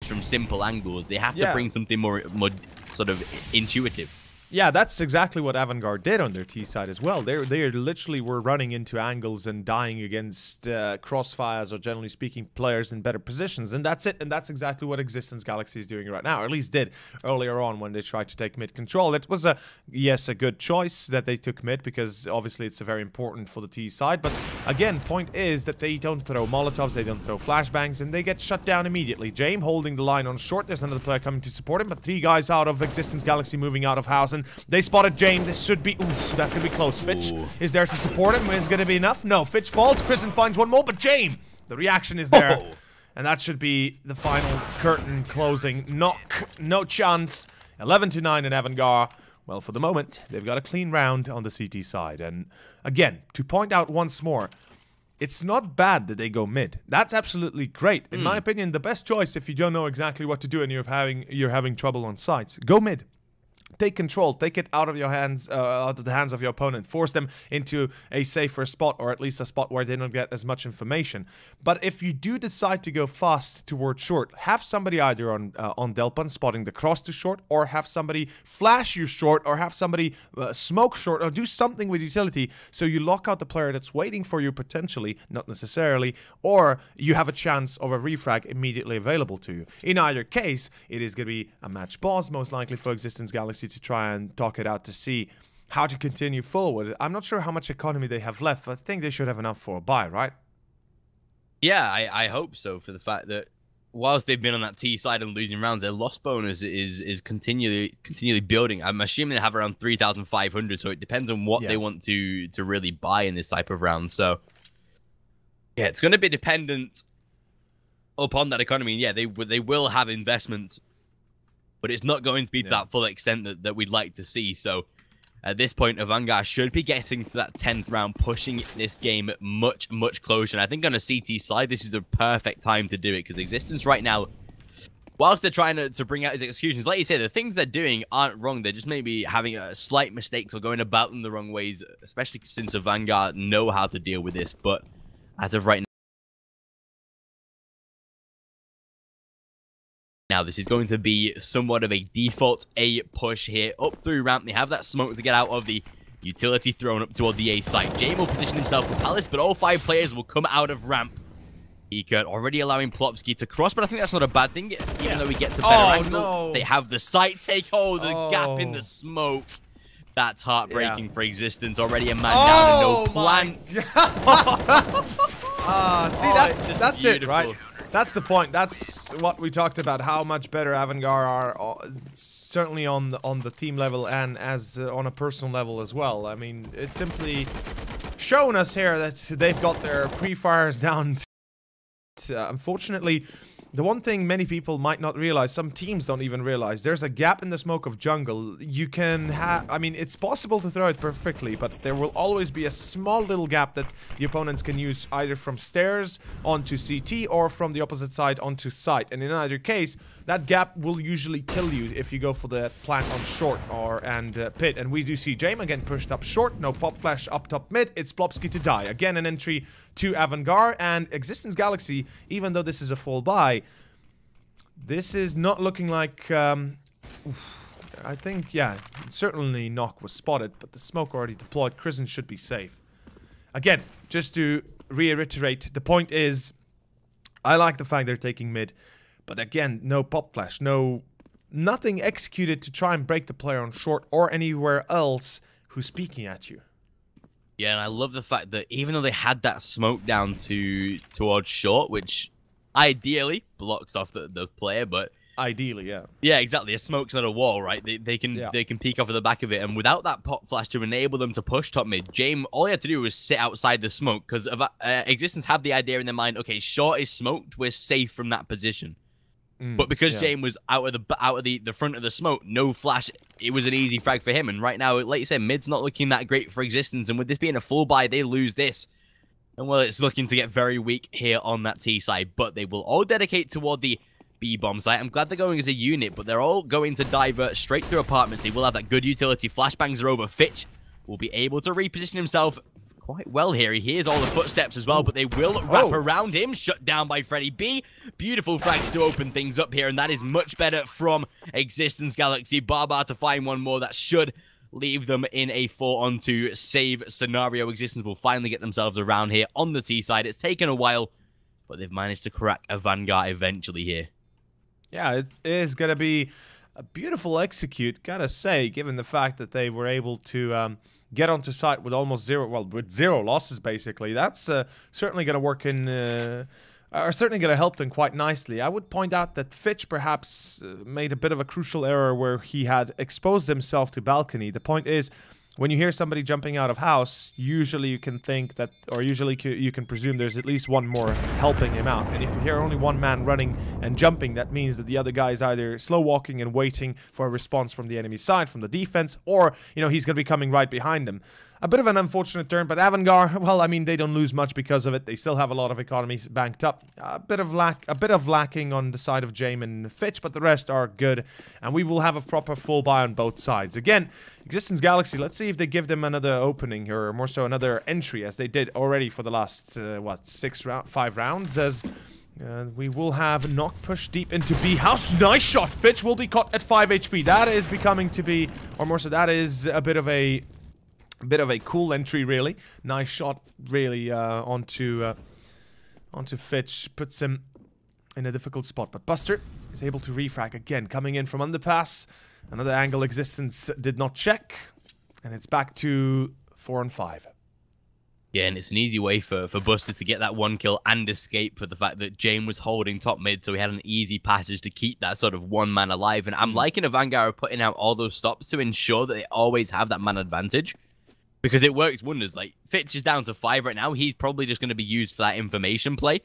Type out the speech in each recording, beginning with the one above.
from simple angles. They have to bring something more sort of intuitive. Yeah, that's exactly what AVANGAR did on their T side as well. They literally were running into angles and dying against crossfires, or generally speaking, players in better positions. And that's it. And that's exactly what x6tence Galaxy is doing right now, or at least did earlier on when they tried to take mid control. It was a good choice that they took mid, because obviously it's very important for the T side. But again, point is that they don't throw Molotovs, they don't throw flashbangs, and they get shut down immediately. Jame holding the line on short. There's another player coming to support him, but 3 guys out of x6tence Galaxy moving out of house. They spotted Jame. This should be... Oof, that's going to be close. Fitch is there to support him. Is going to be enough? No. Fitch falls. Kristen finds one more, but Jame, the reaction is there. And that should be the final curtain closing. Knock. No chance. 11-9 in AVANGAR. Well, for the moment, they've got a clean round on the CT side. And again, to point out once more, it's not bad that they go mid. That's absolutely great. In my opinion, the best choice if you don't know exactly what to do and you're having trouble on sites, go mid. Take control, take it out of your hands, out of the hands of your opponent. Force them into a safer spot, or at least a spot where they don't get as much information. But if you do decide to go fast towards short, have somebody either on Delpon spotting the cross to short, or have somebody flash you short, or have somebody smoke short, or do something with utility so you lock out the player that's waiting for you potentially, not necessarily, or you have a chance of a refrag immediately available to you. In either case, it is going to be a match pause, most likely for x6tence Galaxy, to try and talk it out to see how to continue forward. I'm not sure how much economy they have left, but I think they should have enough for a buy, right? Yeah, I hope so, for the fact that whilst they've been on that T side and losing rounds, their loss bonus is continually building. I'm assuming they have around 3,500, so it depends on what they want to really buy in this type of round. So yeah, it's going to be dependent upon that economy. Yeah, they will have investments, but it's not going to be to that full extent that we'd like to see. So at this point, AVANGAR should be getting to that 10th round, pushing this game much, much closer. And I think on a CT side, this is the perfect time to do it, because x6tence right now, whilst they're trying to bring out his executions, like you say, the things they're doing aren't wrong. They're just maybe having slight mistakes or going about them the wrong ways, especially since AVANGAR know how to deal with this. But as of right now, this is going to be somewhat of a default A push here. Up through ramp, they have that smoke to get out of the utility thrown up toward the A site. Jame will position himself for Palace, but all 5 players will come out of ramp. Ekert already allowing Plopsky to cross, but I think that's not a bad thing, even though he gets a better angle. No. They have the site take. The gap in the smoke. That's heartbreaking for x6tence. Already a man down and no plant. See, that's it, right? That's the point. That's what we talked about, how much better AVANGAR are, certainly on the team level and as on a personal level as well. I mean, it's simply shown us here that they've got their pre-fires down. Unfortunately, the one thing many people might not realize, some teams don't even realize, there's a gap in the smoke of jungle. You can have, I mean, it's possible to throw it perfectly, but there will always be a small little gap that the opponents can use either from stairs onto CT or from the opposite side onto site. And in either case, that gap will usually kill you if you go for the plant on short and pit. And we do see Jame again pushed up short, no pop flash up top mid. It's Plopsky to die. Again, an entry to AVANGAR, and x6tence Galaxy, even though this is a full buy, this is not looking like, I think, yeah, certainly Knock was spotted, but the smoke already deployed. Kristen should be safe. Again, just to reiterate, the point is, I like the fact they're taking mid, but again, no pop flash, nothing executed to try and break the player on short or anywhere else who's peeking at you. Yeah, and I love the fact that even though they had that smoke down towards short, which ideally blocks off the player, but ideally, yeah. Yeah, exactly. A smoke's not a wall, right? They can peek off of the back of it, and without that pop flash to enable them to push top mid, Jame, all he had to do was sit outside the smoke, because x6tence have the idea in their mind, okay, short is smoked, we're safe from that position. But because Jame was out of the front of the smoke, no flash, it was an easy frag for him. And right now, like you said, mid's not looking that great for x6tence, and with this being a full buy, they lose this. And well, it's looking to get very weak here on that T side, but they will all dedicate toward the B bomb site. I'm glad they're going as a unit, but they're all going to divert straight through apartments. They will have that good utility. Flashbangs are over. Fitch will be able to reposition himself quite well here. He hears all the footsteps as well, but they will wrap around him. Shut down by Freddy B. Beautiful frag to open things up here, and that is much better from Existence Galaxy. Barbar to find one more. That should leave them in a 4-on-2 save scenario. Existence will finally get themselves around here on the T side. It's taken a while, but they've managed to crack a Vanguard eventually here. Yeah, it is going to be a beautiful execute, gotta say, given the fact that they were able to get onto site with almost zero losses, basically. That's certainly going to work in... are certainly going to help them quite nicely. I would point out that Fitch perhaps made a bit of a crucial error where he had exposed himself to balcony. The point is, when you hear somebody jumping out of house, usually you can think that, or usually you can presume there's at least one more helping him out. And if you hear only one man running and jumping, that means that the other guy is either slow walking and waiting for a response from the enemy side, from the defense, or, you know, he's going to be coming right behind him. A bit of an unfortunate turn, but AVANGAR, well, I mean, they don't lose much because of it. They still have a lot of economies banked up. A bit of lacking on the side of Jame and Fitch, but the rest are good. And we will have a proper full buy on both sides. Again, Existence Galaxy, let's see if they give them another opening here, or more so another entry, as they did already for the last, what, 5 rounds, as... we will have Knock push deep into B house. Nice shot. Fitch will be caught at 5 HP. That is becoming to be, or more so, that is a bit of a cool entry, really. Nice shot, really, onto Fitch. Puts him in a difficult spot. But Buster is able to refrag again, coming in from underpass. Another angle Existence did not check, and it's back to 4-on-5. Yeah, and it's an easy way for Buster to get that 1 kill and escape for the fact that Jame was holding top mid, so he had an easy passage to keep that sort of 1 man alive. And I'm liking AVANGAR putting out all those stops to ensure that they always have that man advantage, because it works wonders. Like, Fitch is down to 5 right now. He's probably just going to be used for that information play.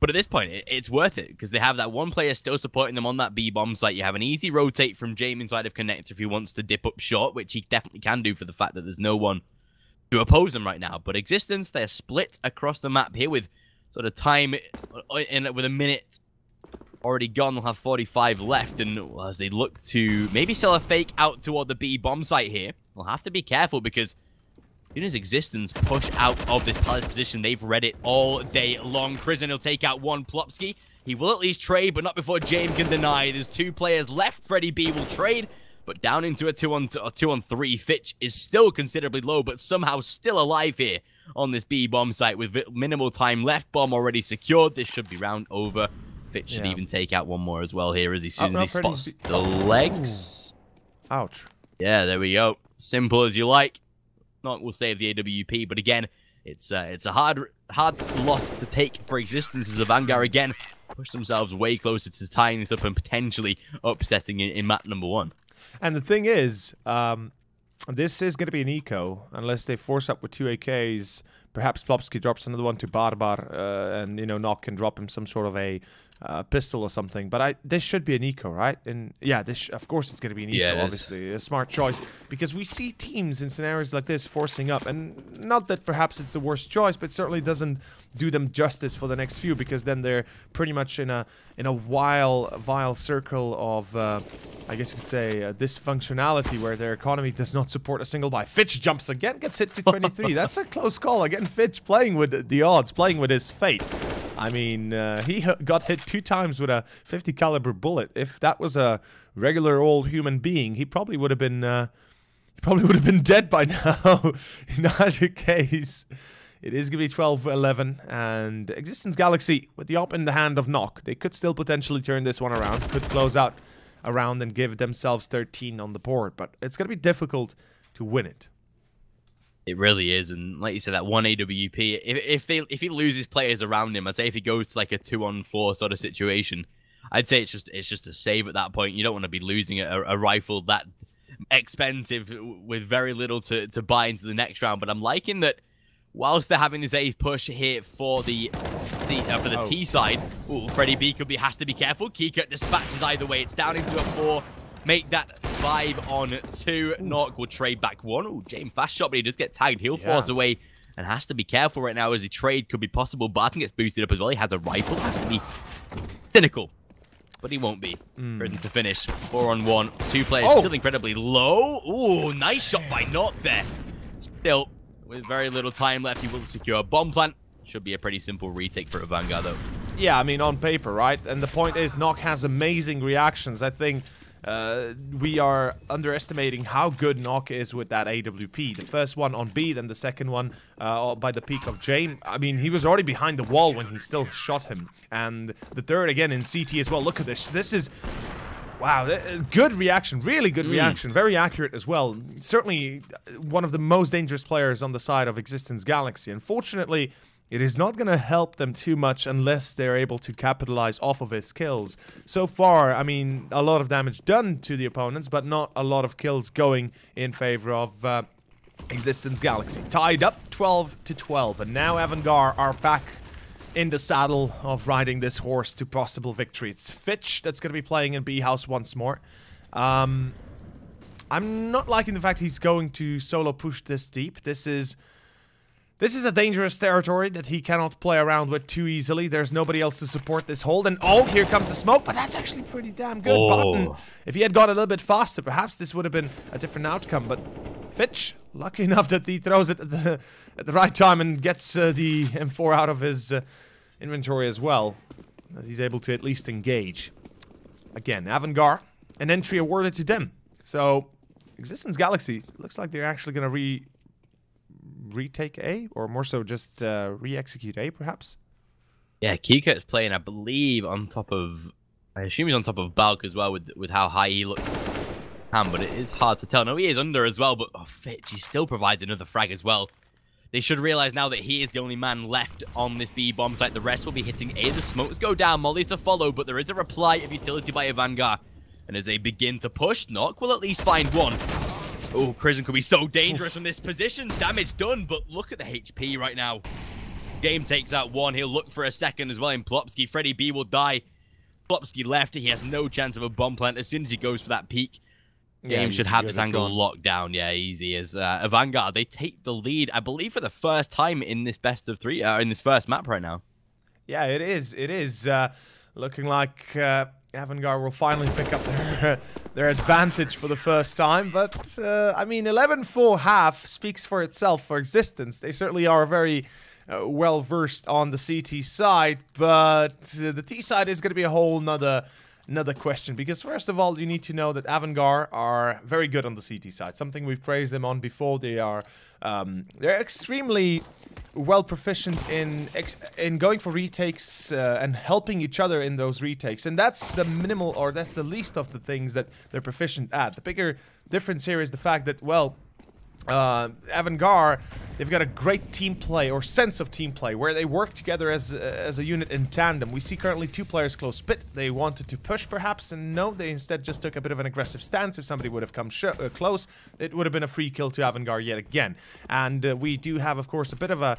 But at this point, it's worth it, because they have that one player still supporting them on that B-bomb site. You have an easy rotate from Jame inside of Connector if he wants to dip up short, which he definitely can do for the fact that there's no one to oppose them right now. But Existence, they're split across the map here with sort of time with a minute already gone. They'll have 45 left, and well, as they look to maybe sell a fake out toward the B-bomb site here, they'll have to be careful, because as soon as Existence push out of this palace position, they've read it all day long. Prison will take out one Plopsky. He will at least trade, but not before Jame can deny. There's 2 players left. Freddy B will trade, but down into a 2-on-3. Fitch is still considerably low, but somehow still alive here on this B-bomb site with minimal time left. Bomb already secured. This should be round over. Fitch should even take out one more as well here as soon as he spots the legs. Ooh. Ouch. Yeah, there we go. Simple as you like. Not will save the AWP, but again, it's a hard loss to take for Existence as AVANGAR again push themselves way closer to tying this up and potentially upsetting in map number 1. And the thing is, this is going to be an eco unless they force up with 2 AKs. Perhaps Plopsky drops another one to Barbar, and you know, Knock can drop him some sort of a pistol or something. But this should be an eco, right? And yeah, of course it's going to be an eco, obviously. A smart choice. Because we see teams in scenarios like this forcing up. And not that perhaps it's the worst choice, but it certainly doesn't do them justice for the next few. Because then they're pretty much in a vile circle of, I guess you could say, dysfunctionality where their economy does not support a single buy. Fitch jumps again, gets hit to 23. That's a close call. Again, Fitch playing with the odds, playing with his fate. I mean, he got hit 2 times with a 50 caliber bullet. If that was a regular old human being, he probably would have been dead by now. In either case, it is going to be 12-11, and Existence Galaxy with the op in the hand of Knock. They could still potentially turn this one around, could close out a round and give themselves 13 on the board, but it's going to be difficult to win it. It really is, and like you said, that 1 AWP, if he loses players around him, I'd say if he goes to like a 2-on-4 sort of situation, I'd say it's just a save at that point. You don't want to be losing a rifle that expensive with very little to buy into the next round. But I'm liking that whilst they're having this A push here for the T side, Freddy B has to be careful. Keycut dispatches either way. It's down into a 4. Make that 5-on-2. Knock will trade back 1. Oh, Jame fast shot, but he does get tagged. He'll force away and has to be careful right now as the trade could be possible. Barton gets boosted up as well. He has a rifle. Has to be cynical, but he won't be. Ready to finish. 4-on-1. 2 players still incredibly low. Ooh, nice shot by Knock there. Still, with very little time left, he will secure bomb plant. Should be a pretty simple retake for AVANGAR, though. Yeah, I mean, on paper, right? And the point is, Nock has amazing reactions. I think we are underestimating how good Nock is with that AWP. The first one on B, then the second one by the peak of Jame. I mean, he was already behind the wall when he still shot him. And the third again in CT as well. Look at this. This is... Wow, good reaction, really good reaction, very accurate as well. Certainly one of the most dangerous players on the side of x6tence Galaxy. Unfortunately, it is not going to help them too much unless they're able to capitalize off of his kills. So far, I mean, a lot of damage done to the opponents, but not a lot of kills going in favor of x6tence Galaxy. Tied up 12-12, and now AVANGAR are back in the saddle of riding this horse to possible victory. It's Fitch that's going to be playing in B house once more. I'm not liking the fact he's going to solo push this deep. This is a dangerous territory that he cannot play around with too easily. There's nobody else to support this hold. And oh, here comes the smoke, but that's actually pretty damn good. Button. If he had gone a little bit faster, perhaps this would have been a different outcome. But Fitch, lucky enough that he throws it at the right time and gets the M4 out of his inventory as well. He's able to at least engage. Again, AVANGAR, an entry awarded to them. So, x6tence Galaxy looks like they're actually going to retake A, or more so just re-execute A, perhaps? Yeah, Kikert's playing, I believe, on top of... I assume he's on top of Balk as well, with how high he looks. But it is hard to tell. No, he is under as well, but Fitch, he still provides another frag as well. They should realize now that he is the only man left on this B bomb site. The rest will be hitting A. The smokes go down, mollies to follow, but there is a reply of utility by AVANGAR. And as they begin to push, Nock will at least find one. Oh, Crizzen could be so dangerous from this position. Damage done, but look at the HP right now. Game takes out one. He'll look for a second as well in Plopsky. Freddy B will die. Plopsky left. He has no chance of a bomb plant as soon as he goes for that peak. Game should have this angle locked down. Yeah, easy as AVANGAR. They take the lead, I believe, for the first time in this best of three, in this first map right now. Yeah, it is. It is looking like AVANGAR will finally pick up their advantage for the first time. But, I mean, 11-4 half speaks for itself for x6tence. They certainly are very well-versed on the CT side. But the T side is going to be a whole nother question, because first of all, you need to know that AVANGAR are very good on the CT side. Something we've praised them on before. They are they're extremely well proficient in going for retakes and helping each other in those retakes, and that's the minimal, or that's the least of the things that they're proficient at. The bigger difference here is the fact that, well, AVANGAR, they've got a great team play, or sense of team play, where they work together as a unit in tandem. We see currently two players close pit. They wanted to push perhaps, and no, they instead just took a bit of an aggressive stance. If somebody would have come close, it would have been a free kill to AVANGAR yet again. And we do have, of course, a bit of a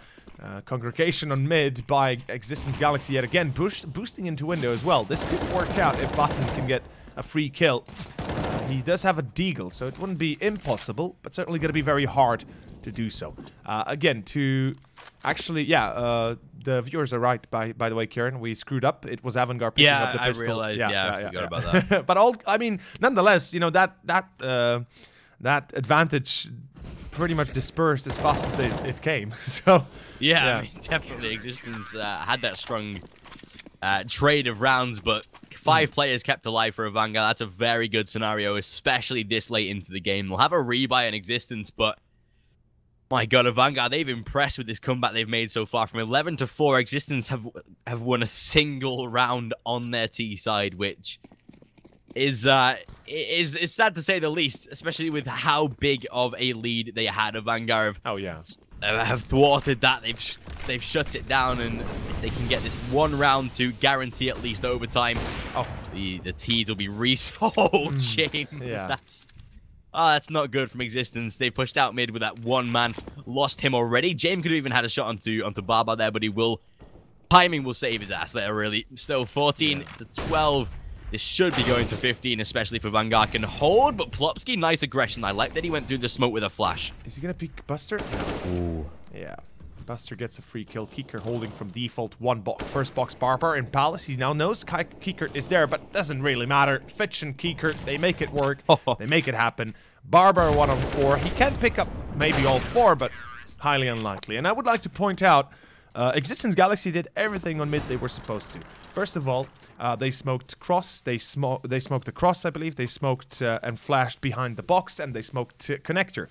congregation on mid by x6tence Galaxy yet again, boosting into window as well. This could work out if Button can get a free kill. He does have a deagle, so it wouldn't be impossible, but certainly going to be very hard to do so. Again, to actually, yeah, the viewers are right, by the way, Kieran. We screwed up. It was AVANGAR picking up the pistol. I realized, I forgot about that. But I mean, nonetheless, you know, that advantage pretty much dispersed as fast as it came. So yeah, I mean, definitely x6tence had that strong trade of rounds, but 5 players kept alive for AVANGAR. That's a very good scenario, especially this late into the game. They'll have a rebuy in x6tence, but my god, AVANGAR, they've impressed with this comeback they've made so far. From 11-4, x6tence have won a single round on their T side, which is sad to say the least, especially with how big of a lead they had. AVANGAR have thwarted that. They've shut it down, and if they can get this one round to guarantee at least overtime, the T's will be Jame. Yeah. That's not good from x6tence. They pushed out mid with that one man, lost him already. Jame could have even had a shot onto Barbar there, but timing will save his ass there, really. Still 14 to 12. This should be going to 15, especially if AVANGAR can hold. But Plopsky, nice aggression. I like that he went through the smoke with a flash. Is he going to peek Buster? Ooh. Yeah. Buster gets a free kill. Kiker holding from default first box Barbar in Palace. He now knows Kiker is there, but doesn't really matter. Fitch and Kiker, they make it work. They make it happen. Barbar 1 on 4. He can pick up maybe all 4, but Highly unlikely. And I would like to point out, x6tence Galaxy did everything on mid they were supposed to. First of all, they smoked cross, they smoked the cross, I believe, they smoked and flashed behind the box, and they smoked connector.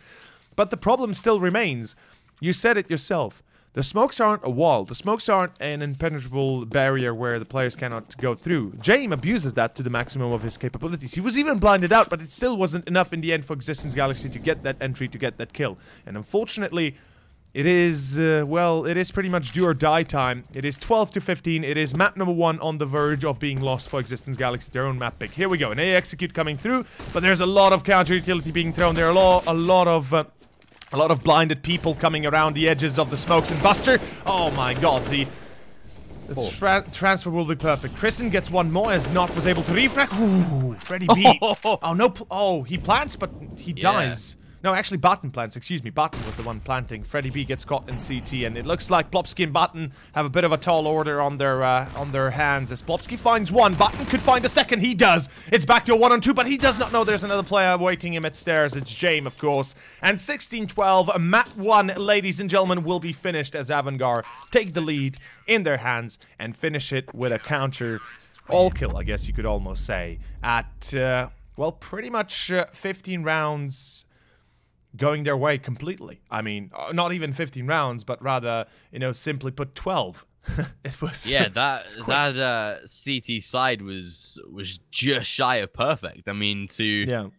But the problem still remains. You said it yourself. The smokes aren't a wall. The smokes aren't an impenetrable barrier where the players cannot go through. Jaime abuses that to the maximum of his capabilities. He was even blinded out, but it still wasn't enough in the end for x6tence Galaxy to get that entry, to get that kill. And unfortunately, it is, well, it is pretty much do or die time. It is 12 to 15. It is map number 1 on the verge of being lost for x6tence Galaxy, their own map pick. Here we go, an A execute coming through, but there's a lot of counter utility being thrown. There are a lot of blinded people coming around the edges of the smokes, and Buster, oh my god, the transfer will be perfect. Chrisen gets one more as Not was able to refract. Ooh, Freddy B. Oh no, oh, he plants, but he dies. No, actually, Batten plants, excuse me. Batten was the one planting. Freddy B gets caught in CT, and it looks like Plopsky and Batten have a bit of a tall order on their hands. As Plopsky finds one, Batten could find a second. He does. It's back to a 1-on-2, but he does not know there's another player waiting him at stairs. It's Jaime, of course. And 16-12, map 1, ladies and gentlemen, will be finished as AVANGAR take the lead in their hands and finish it with a counter all-kill, I guess you could almost say, at, well, pretty much 15 rounds going their way completely. I mean, not even 15 rounds, but rather, you know, simply put 12. It was, yeah, that CT side was just shy of perfect. I mean, to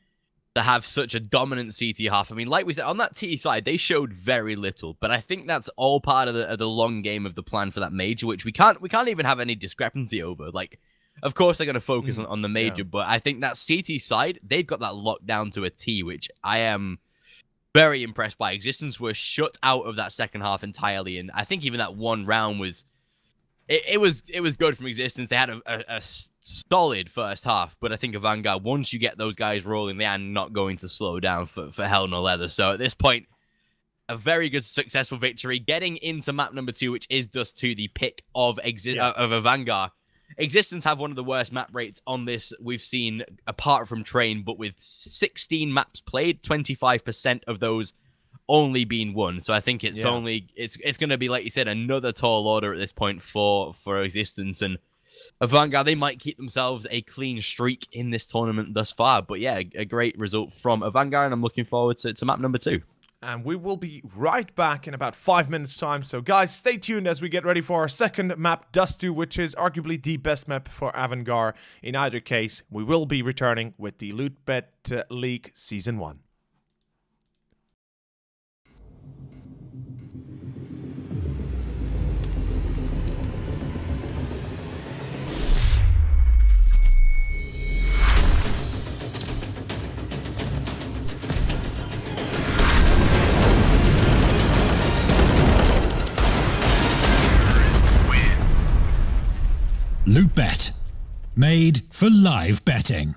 have such a dominant CT half. I mean, like we said, on that T side, they showed very little, but I think that's all part of the long game of the plan for that major, which we can't even have any discrepancy over. Like, of course they're going to focus on the major, but I think that CT side, they've got that locked down to a T, which I am very impressed by. x6tence were shut out of that second half entirely, and I think even that one round was it was good from x6tence. They had a solid first half, but I think AVANGAR, once you get those guys rolling, they are not going to slow down for hell no leather. So at this point, a very good successful victory, getting into map number 2, which is just to the pick of AVANGAR. x6tence have one of the worst map rates on this we've seen, apart from Train, but with 16 maps played, 25% of those only being won. So I think it's it's going to be, like you said, another tall order at this point for x6tence, and AVANGAR, they might keep themselves a clean streak in this tournament thus far. But yeah, a great result from AVANGAR, and I'm looking forward to map number 2. And we will be right back in about 5 minutes time. So guys, stay tuned as we get ready for our second map, Dust 2, which is arguably the best map for AVANGAR. In either case, we will be returning with the Loot Bet League Season 1. Loot Bet, made for live betting.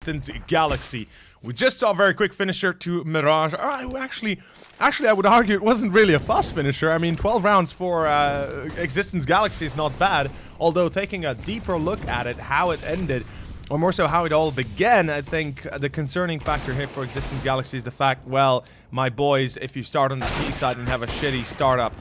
x6tence Galaxy. We just saw a very quick finisher to Mirage. Actually, I would argue it wasn't really a fast finisher. I mean, 12 rounds for x6tence Galaxy is not bad. Although taking a deeper look at it, how it ended, or more so how it all began, I think the concerning factor here for x6tence Galaxy is the fact, well, my boys, if you start on the T side and have a shitty startup,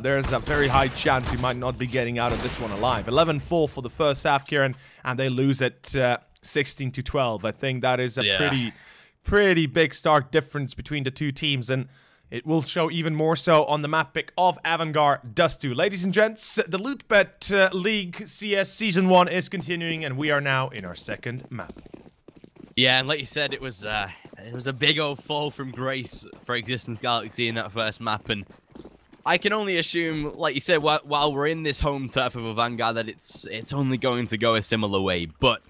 there's a very high chance you might not be getting out of this one alive. 11-4 for the first half, Kieran, and they lose it 16-12. I think that is a pretty big stark difference between the two teams, and it will show even more so on the map pick of AVANGAR Dust 2. Ladies and gents, the Lootbet League CS Season 1 is continuing, and we are now in our second map. Yeah, and like you said, it was a big old fall from grace for x6tence Galaxy in that first map, and I can only assume, like you said, while we're in this home turf of AVANGAR, that it's only going to go a similar way, but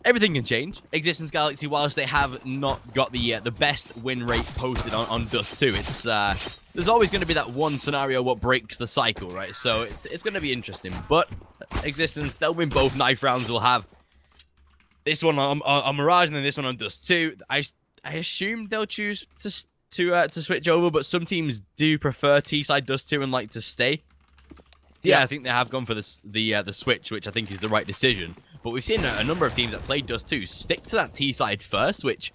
everything can change. x6tence Galaxy, whilst they have not got the best win rate posted on Dust 2, it's there's always going to be that one scenario what breaks the cycle, right? So it's going to be interesting. But x6tence, they'll win both knife rounds. They'll have this one on Mirage and then this one on Dust 2. I assume they'll choose to switch over, but some teams do prefer T-side Dust 2 and like to stay. Yeah, I think they have gone for the switch, which I think is the right decision. But we've seen a number of teams that played Dust 2 stick to that T-side first, which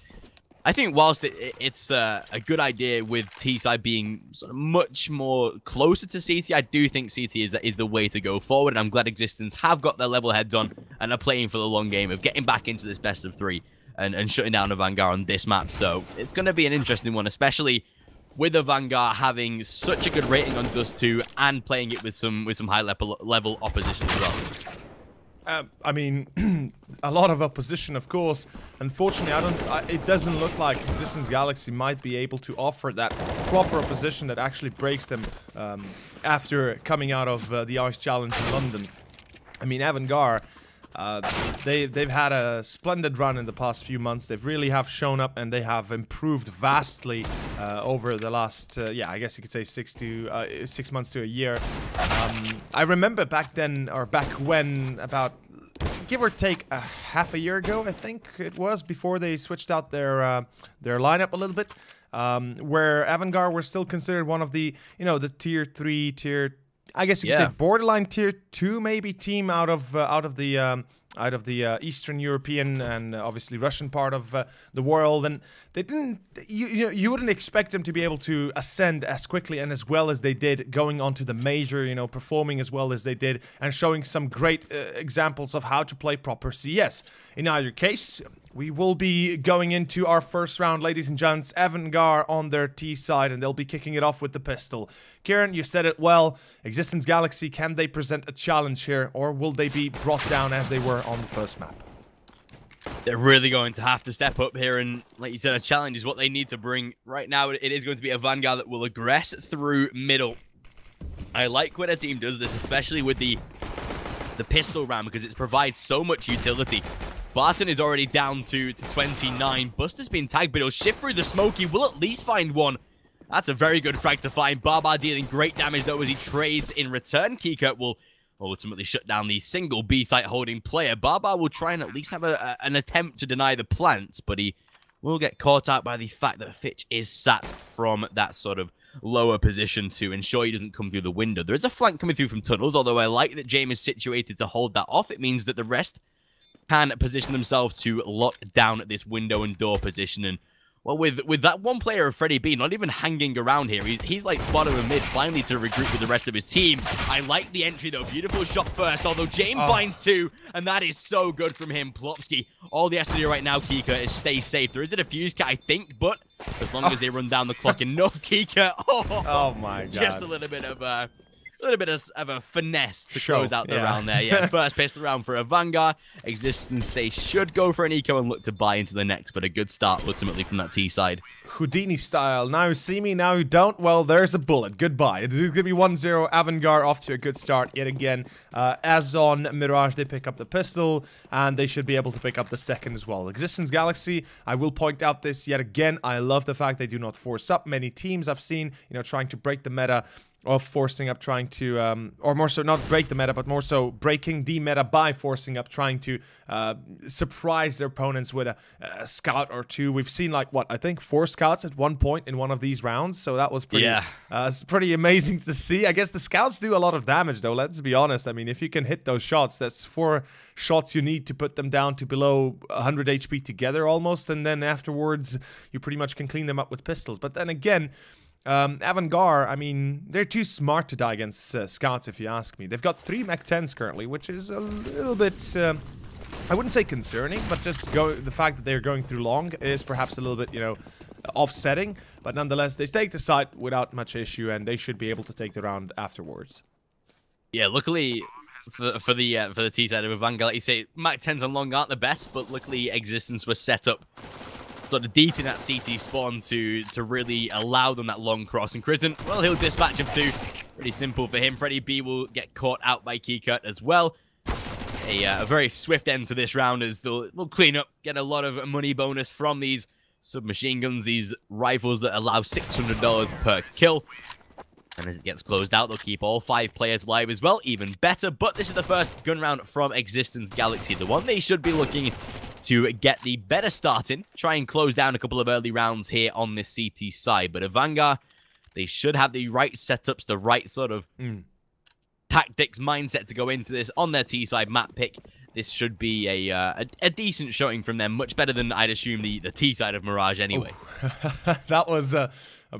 I think whilst it's a good idea with T-side being sort of much more closer to CT, I do think CT is the way to go forward. And I'm glad x6tence have got their level heads on and are playing for the long game of getting back into this best of 3 and shutting down AVANGAR on this map. So it's going to be an interesting one, especially with AVANGAR having such a good rating on Dust 2 and playing it with some high level opposition as well. I mean, a lot of opposition, of course. Unfortunately, it doesn't look like x6tence Galaxy might be able to offer that proper opposition that actually breaks them after coming out of the Ice Challenge in London. I mean, AVANGAR, they've had a splendid run in the past few months. They've really have shown up, and they have improved vastly over the last, yeah, I guess you could say 6 months to a year. I remember back then, or back when, about give or take a half a year ago, I think it was, before they switched out their lineup a little bit, where AVANGAR were still considered one of the, you know, the tier 3, I guess you could say borderline tier 2 maybe team out of the Eastern European and obviously Russian part of the world, and they didn't. You wouldn't expect them to be able to ascend as quickly and as well as they did, going onto the major, you know, performing as well as they did, and showing some great examples of how to play proper CS. In either case, we will be going into our first round, ladies and gents. AVANGAR on their T side, and they'll be kicking it off with the pistol. Kieran, you said it well. x6tence Galaxy, can they present a challenge here, or will they be brought down as they were on the first map? They're really going to have to step up here, and like you said, a challenge is what they need to bring. Right now, it is going to be a AVANGAR that will aggress through middle. I like when a team does this, especially with the pistol round, because it provides so much utility. Barton is already down to 29. Buster's been tagged, but he'll shift through the smoke. He will at least find one. That's a very good frag to find. Barbar dealing great damage, though, as he trades in return. Kika will ultimately shut down the single B-site holding player. Barbar will try and at least have an attempt to deny the plants, but he will get caught out by the fact that Fitch is sat from that sort of lower position to ensure he doesn't come through the window. There is a flank coming through from tunnels, although I like that James is situated to hold that off. It means that the rest can position themselves to lock down at this window and door position. And well, with that one player of Freddie B not even hanging around here, he's like bottom of mid, finally to regroup with the rest of his team. I like the entry though. Beautiful shot first, although James finds 2, and that is so good from him. Plopsky, all he has to do right now, Kika, is stay safe. There is a defuse kit, I think, but as long as they run down the clock enough, Kika, oh my god, just a little bit of a finesse to close out the round there. Yeah, first pistol round for AVANGAR. x6tence, they should go for an eco and look to buy into the next, but a good start ultimately from that T side. Houdini style. Now you see me, now you don't. Well, there's a bullet. Goodbye. It's going to be 1-0. AVANGAR off to a good start yet again. As on Mirage, they pick up the pistol, and they should be able to pick up the second as well. x6tence Galaxy, I will point out this yet again. I love the fact they do not force up. Many teams I've seen, you know, trying to break the meta of forcing up, trying to, or more so not break the meta, but more so breaking the meta by forcing up, trying to surprise their opponents with a scout or two. We've seen like, what, I think 4 scouts at one point in one of these rounds, so that was pretty, pretty amazing to see. I guess the scouts do a lot of damage though, let's be honest. I mean, if you can hit those shots, that's 4 shots you need to put them down to below 100 HP together almost, and then afterwards you pretty much can clean them up with pistols. But then again, AVANGAR, I mean, they're too smart to die against scouts, if you ask me. They've got 3 x6tence currently, which is a little bit, I wouldn't say concerning, but just the fact that they're going through long is perhaps a little bit, you know, offsetting. But nonetheless, they take the site without much issue, and they should be able to take the round afterwards. Yeah, luckily for the T side of AVANGAR, like you say, x10s on long aren't the best, but luckily Existence was set up sort of deep in that CT spawn to really allow them that long cross. And Kristen, well, he'll dispatch him too. Pretty simple for him. Freddy B will get caught out by Keycut as well. A very swift end to this round as they'll clean up, get a lot of money bonus from these submachine guns, these rifles that allow $600 per kill. And as it gets closed out, they'll keep all 5 players alive as well, even better. But this is the first gun round from Existence Galaxy, the one they should be looking to get the better start in, try and close down a couple of early rounds here on this CT side. But AVANGAR, they should have the right setups, the right sort of tactics, mindset to go into this on their T side map pick. This should be a decent showing from them, much better than I'd assume the T side of Mirage anyway. That was a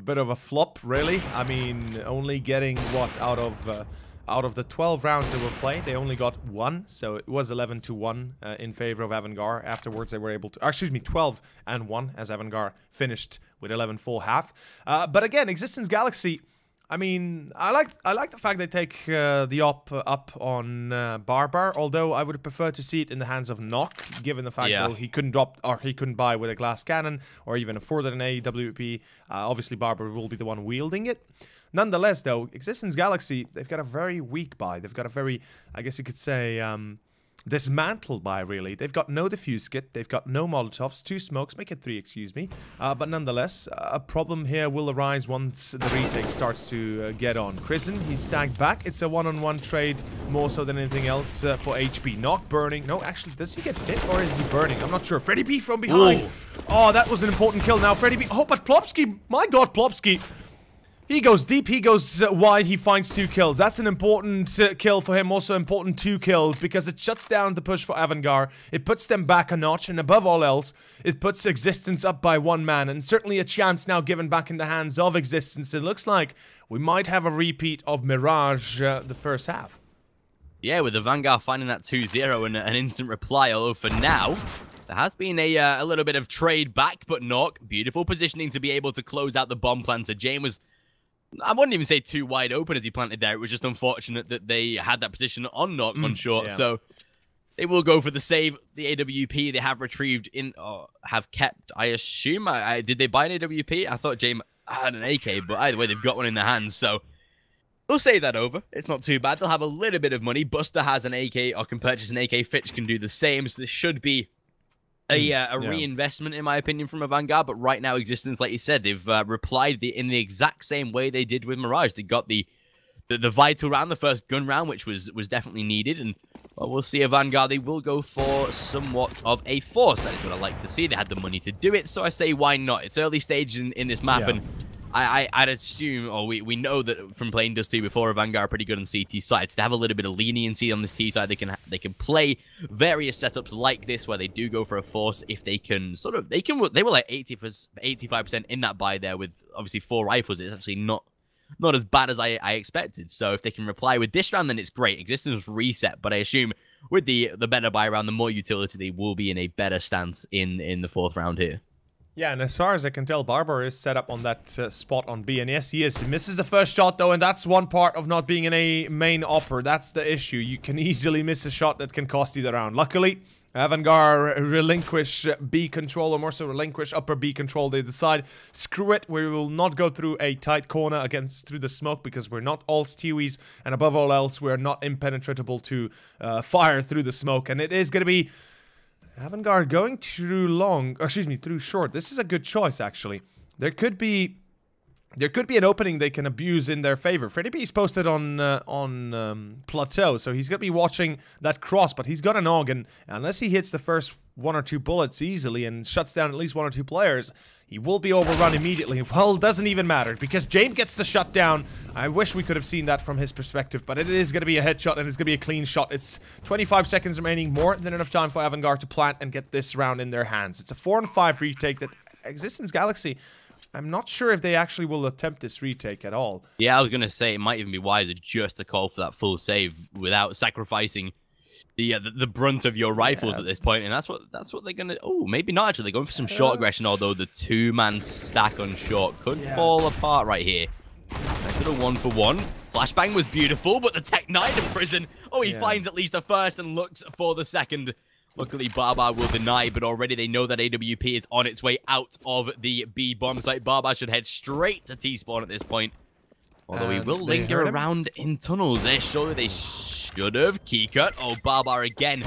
bit of a flop, really. I mean, only getting what out of the 12 rounds they were played, they only got 1, so it was 11-1 in favor of AVANGAR. Afterwards, they were able to, excuse me, 12-1 as AVANGAR finished with 11-4 half. But again, Existence Galaxy, I mean, I like the fact they take the up on Barbar, although I would prefer to see it in the hands of Nock, given the fact that he couldn't drop or he couldn't buy with a glass cannon or even afford an AWP. Obviously, Barbar will be the one wielding it. Nonetheless, though, Existence Galaxy, they've got a very weak buy. They've got a very, I guess you could say, dismantled buy, really. They've got no defuse kit. They've got no Molotovs, 2 smokes, make it 3, excuse me. But nonetheless, a problem here will arise once the retake starts to get on. Kristen, he's stacked back. It's a one-on-one trade more so than anything else for HP. Not burning. No, actually, does he get hit or is he burning? I'm not sure. Freddy B from behind. Ooh. Oh, that was an important kill now. Freddy B. Oh, but Plopsky. My God, Plopsky. He goes deep, he goes wide, he finds 2 kills. That's an important kill for him, also important 2 kills, because it shuts down the push for AVANGAR. It puts them back a notch, and above all else, it puts Existence up by 1 man, and certainly a chance now given back in the hands of Existence. It looks like we might have a repeat of Mirage the first half. Yeah, with AVANGAR finding that 2-0 and an instant reply, although for now, there has been a little bit of trade back, but Nock, beautiful positioning to be able to close out the bomb planter. Jane was, I wouldn't even say too wide open as he planted there. It was just unfortunate that they had that position on Nock on short. Yeah. So they will go for the save. The AWP they have retrieved have kept, I assume. Did they buy an AWP? I thought James had an AK, but either way, they've got one in their hands. So they'll save that over. It's not too bad. They'll have a little bit of money. Buster has an AK or can purchase an AK. Fitch can do the same. So this should be a reinvestment, in my opinion, from AVANGAR. But right now, Existence, like you said, they've replied in the exact same way they did with Mirage. They got the vital round, the first gun round, which was definitely needed. And well, we'll see AVANGAR. They will go for somewhat of a force. That is what I like to see. They had the money to do it, so I say why not? It's early stage in this map, and I'd assume, or we know that from playing Dust 2 before, AVANGAR are pretty good on CT sides. To have a little bit of leniency on this T side, they can play various setups like this where they do go for a force if they can sort of, they were like 85% in that buy there with obviously 4 rifles. It's actually not as bad as I expected. So if they can reply with this round, then it's great. Existence reset, but I assume with the better buy round, the more utility, they will be in a better stance in the 4th round here. Yeah, and as far as I can tell, Barbar is set up on that spot on B. And yes, he is. He misses the first shot, though, and that's one part of not being in a main upper. That's the issue. You can easily miss a shot that can cost you the round. Luckily, AVANGAR relinquish B control, or more so relinquish upper B control. They decide, screw it, we will not go through a tight corner through the smoke, because we're not all Stewies, and above all else, we're not impenetrable to fire through the smoke. And it is going to be AVANGAR going through long, or excuse me, through short. This is a good choice, actually. There could be there could be an opening they can abuse in their favor. Freddy B is posted on Plateau, so he's going to be watching that cross, but he's got an AUG, and unless he hits the first 1 or 2 bullets easily and shuts down at least 1 or 2 players, he will be overrun immediately. Well, it doesn't even matter, because James gets the shut down. I wish we could have seen that from his perspective, but it is going to be a headshot, and it's going to be a clean shot. It's 25 seconds remaining, more than enough time for AVANGAR to plant and get this round in their hands. It's a 4-5 retake that x6tence Galaxy, I'm not sure if they actually will attempt this retake at all. Yeah, I was going to say it might even be wiser just to call for that full save without sacrificing the brunt of your rifles at this point, and that's what they're going to... Oh, maybe not actually. They're going for some short aggression, although the 2-man stack on short could fall apart right here. Back to the 1-for-1. Flashbang was beautiful, but the Tech 9 in prison. Oh, he finds at least the first and looks for the second. Luckily, Barbar will deny, but already they know that AWP is on its way out of the B bomb site. Barbar should head straight to T-spawn at this point. Although he will linger around in tunnels. Surely they should have. Key cut. Oh, Barbar again.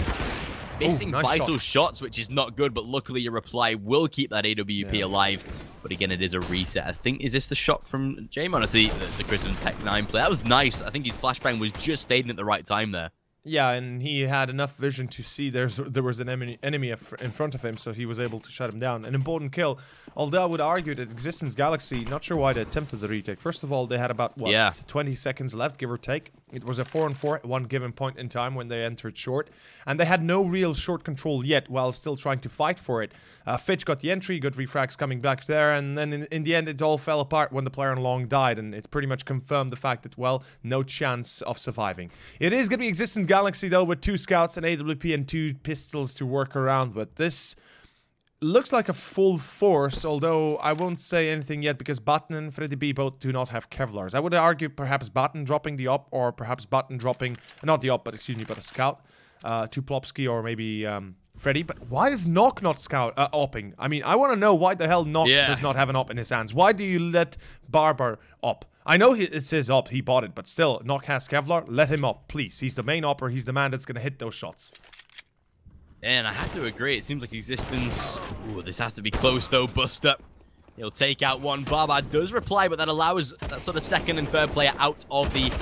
Missing vital shots, which is not good, but luckily your reply will keep that AWP alive. But again, it is a reset. I think, is this the shot from Jame? Honestly, the Christian Tech 9 play. That was nice. I think his flashbang was just fading at the right time there. Yeah, and he had enough vision to see there was an enemy in front of him, so he was able to shut him down. An important kill, although I would argue that x6tence Galaxy, not sure why they attempted the retake. First of all, they had about, what, 20 seconds left, give or take. It was a 4-on-4 at one given point in time when they entered short, and they had no real short control yet while still trying to fight for it. Fitch got the entry, good refrags coming back there, and then in the end it all fell apart when the player on long died, and it pretty much confirmed the fact that, well, no chance of surviving. It is going to be x6tence Galaxy though, with 2 scouts, an AWP, and 2 pistols to work around with. This looks like a full force, although I won't say anything yet because Button and Freddy B both do not have Kevlars. I would argue perhaps Button dropping the op, or perhaps Button dropping, not the op, but excuse me, but a scout to Plopsky, or maybe Freddy. But why is Nock not opping? I mean, I want to know why the hell Nock does not have an op in his hands. Why do you let Barbar op? I know it says op, he bought it, but still, Nock has Kevlar, let him op, please. He's the main opper, he's the man that's going to hit those shots. And I have to agree, it seems like x6tence... Ooh, this has to be close though, Buster. He'll take out one. Barbar does reply, but that allows that sort of second and third player out of the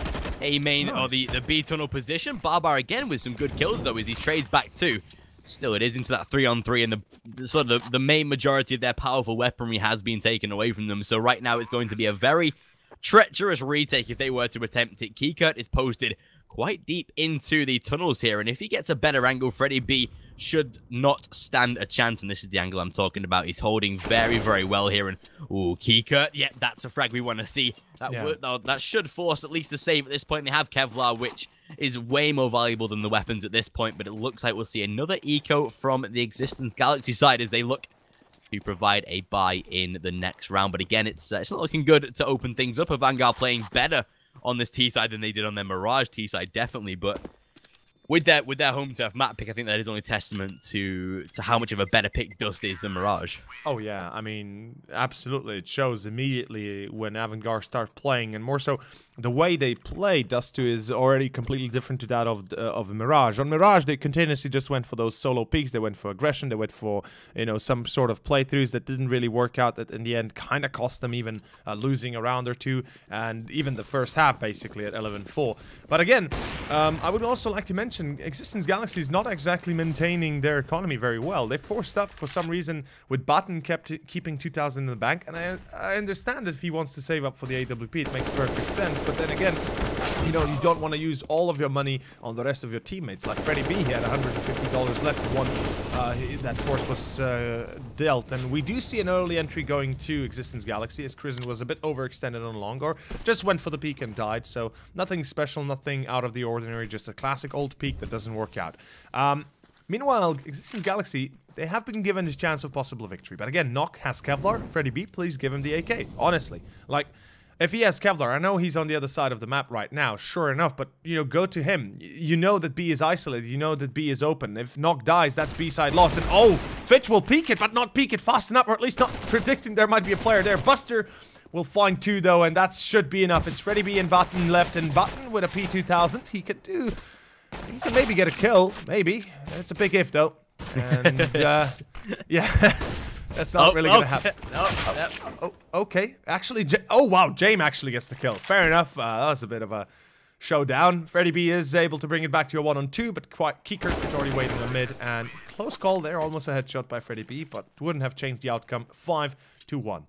A main, or the B tunnel position. Barbar again with some good kills though, as he trades back too. Still, it is into that 3-on-3, and the sort of the main majority of their powerful weaponry has been taken away from them. So right now it's going to be a very treacherous retake if they were to attempt it. Keykurt is posted quite deep into the tunnels here, and if he gets a better angle, Freddy B should not stand a chance, and this is the angle I'm talking about. He's holding very, very well here, and ooh, Keykurt, yeah, that's a frag we want to see. That should force at least the save at this point. They have Kevlar, which is way more valuable than the weapons at this point, but it looks like we'll see another eco from the x6tence Galaxy side as they look to provide a buy in the next round. But again, it's not looking good to open things up. AVANGAR playing better on this T side than they did on their Mirage T side, definitely. But with their home turf map pick, I think that is only testament to how much of a better pick Dust is than Mirage. Oh yeah, I mean, absolutely. It shows immediately when AVANGAR start playing, and more so the way they play Dust 2 is already completely different to that of Mirage. On Mirage, they continuously just went for those solo peaks. They went for aggression. They went for, you know, some sort of playthroughs that didn't really work out, that in the end kind of cost them even losing a round or two, and even the first half basically at 11-4. But again, I would also like to mention x6tence Galaxy is not exactly maintaining their economy very well. They forced up for some reason with Button keeping 2,000 in the bank, and I understand if he wants to save up for the AWP, it makes perfect sense. But then again, you know, you don't want to use all of your money on the rest of your teammates. Like Freddy B, he had $150 left once that force was dealt. And we do see an early entry going to x6tence Galaxy, as Krisen was a bit overextended on Longor. Just went for the peak and died, so nothing special, nothing out of the ordinary, just a classic old peak that doesn't work out. Meanwhile, x6tence Galaxy, they have been given a chance of possible victory. But again, Nock has Kevlar. Freddy B, please give him the AK. Honestly, like, if he has Kevlar, I know he's on the other side of the map right now, sure enough, but, you know, go to him. You know that B is isolated. You know that B is open. If Nock dies, that's B side lost. And, oh, Fitch will peek it, but not peek it fast enough, or at least not predicting there might be a player there. Buster will find 2, though, and that should be enough. It's Freddy B and Button left, and Button with a P2000. He can maybe get a kill, maybe. It's a big if, though. And, yeah. That's not really gonna happen. Oh, Okay. Actually, oh wow, Jame actually gets the kill. Fair enough. That was a bit of a showdown. Freddy B is able to bring it back to a 1-on-2, but Keeker is already waiting on mid, and close call there. Almost a headshot by Freddy B, but wouldn't have changed the outcome. 5-1.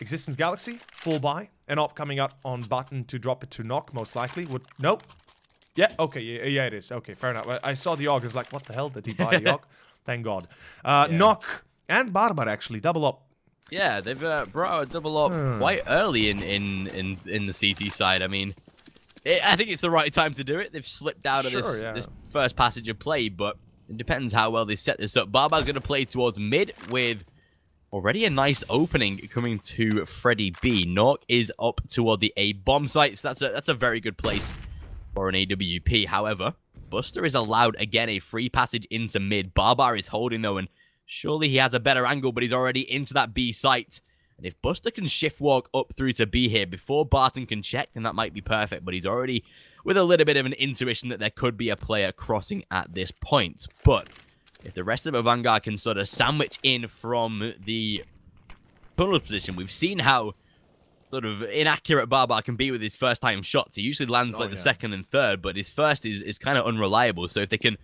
Existence Galaxy, full buy. An op coming out on button to drop it to knock, most likely. Nope. Yeah, okay, yeah, it is. Okay, fair enough. I saw the AUG, I was like, what the hell, did he buy the AUG? Thank God. Knock and Barbar actually, double up. Yeah, they've brought a double up quite early in the CT side. I mean, I think it's the right time to do it. They've slipped out of this first passage of play, but it depends how well they set this up. Barbar's going to play towards mid with already a nice opening coming to Freddy B. Nork is up toward the A bomb site, so that's a very good place for an AWP. However, Buster is allowed again a free passage into mid. Barbar is holding though, and surely he has a better angle, but he's already into that B site. And if Buster can shift walk up through to B here before Barton can check, then that might be perfect. But he's already with a little bit of an intuition that there could be a player crossing at this point. But if the rest of AVANGAR can sort of sandwich in from the tunnel position, we've seen how sort of inaccurate Barbar can be with his first time shots. He usually lands like the second and third, but his first is kind of unreliable. So if they can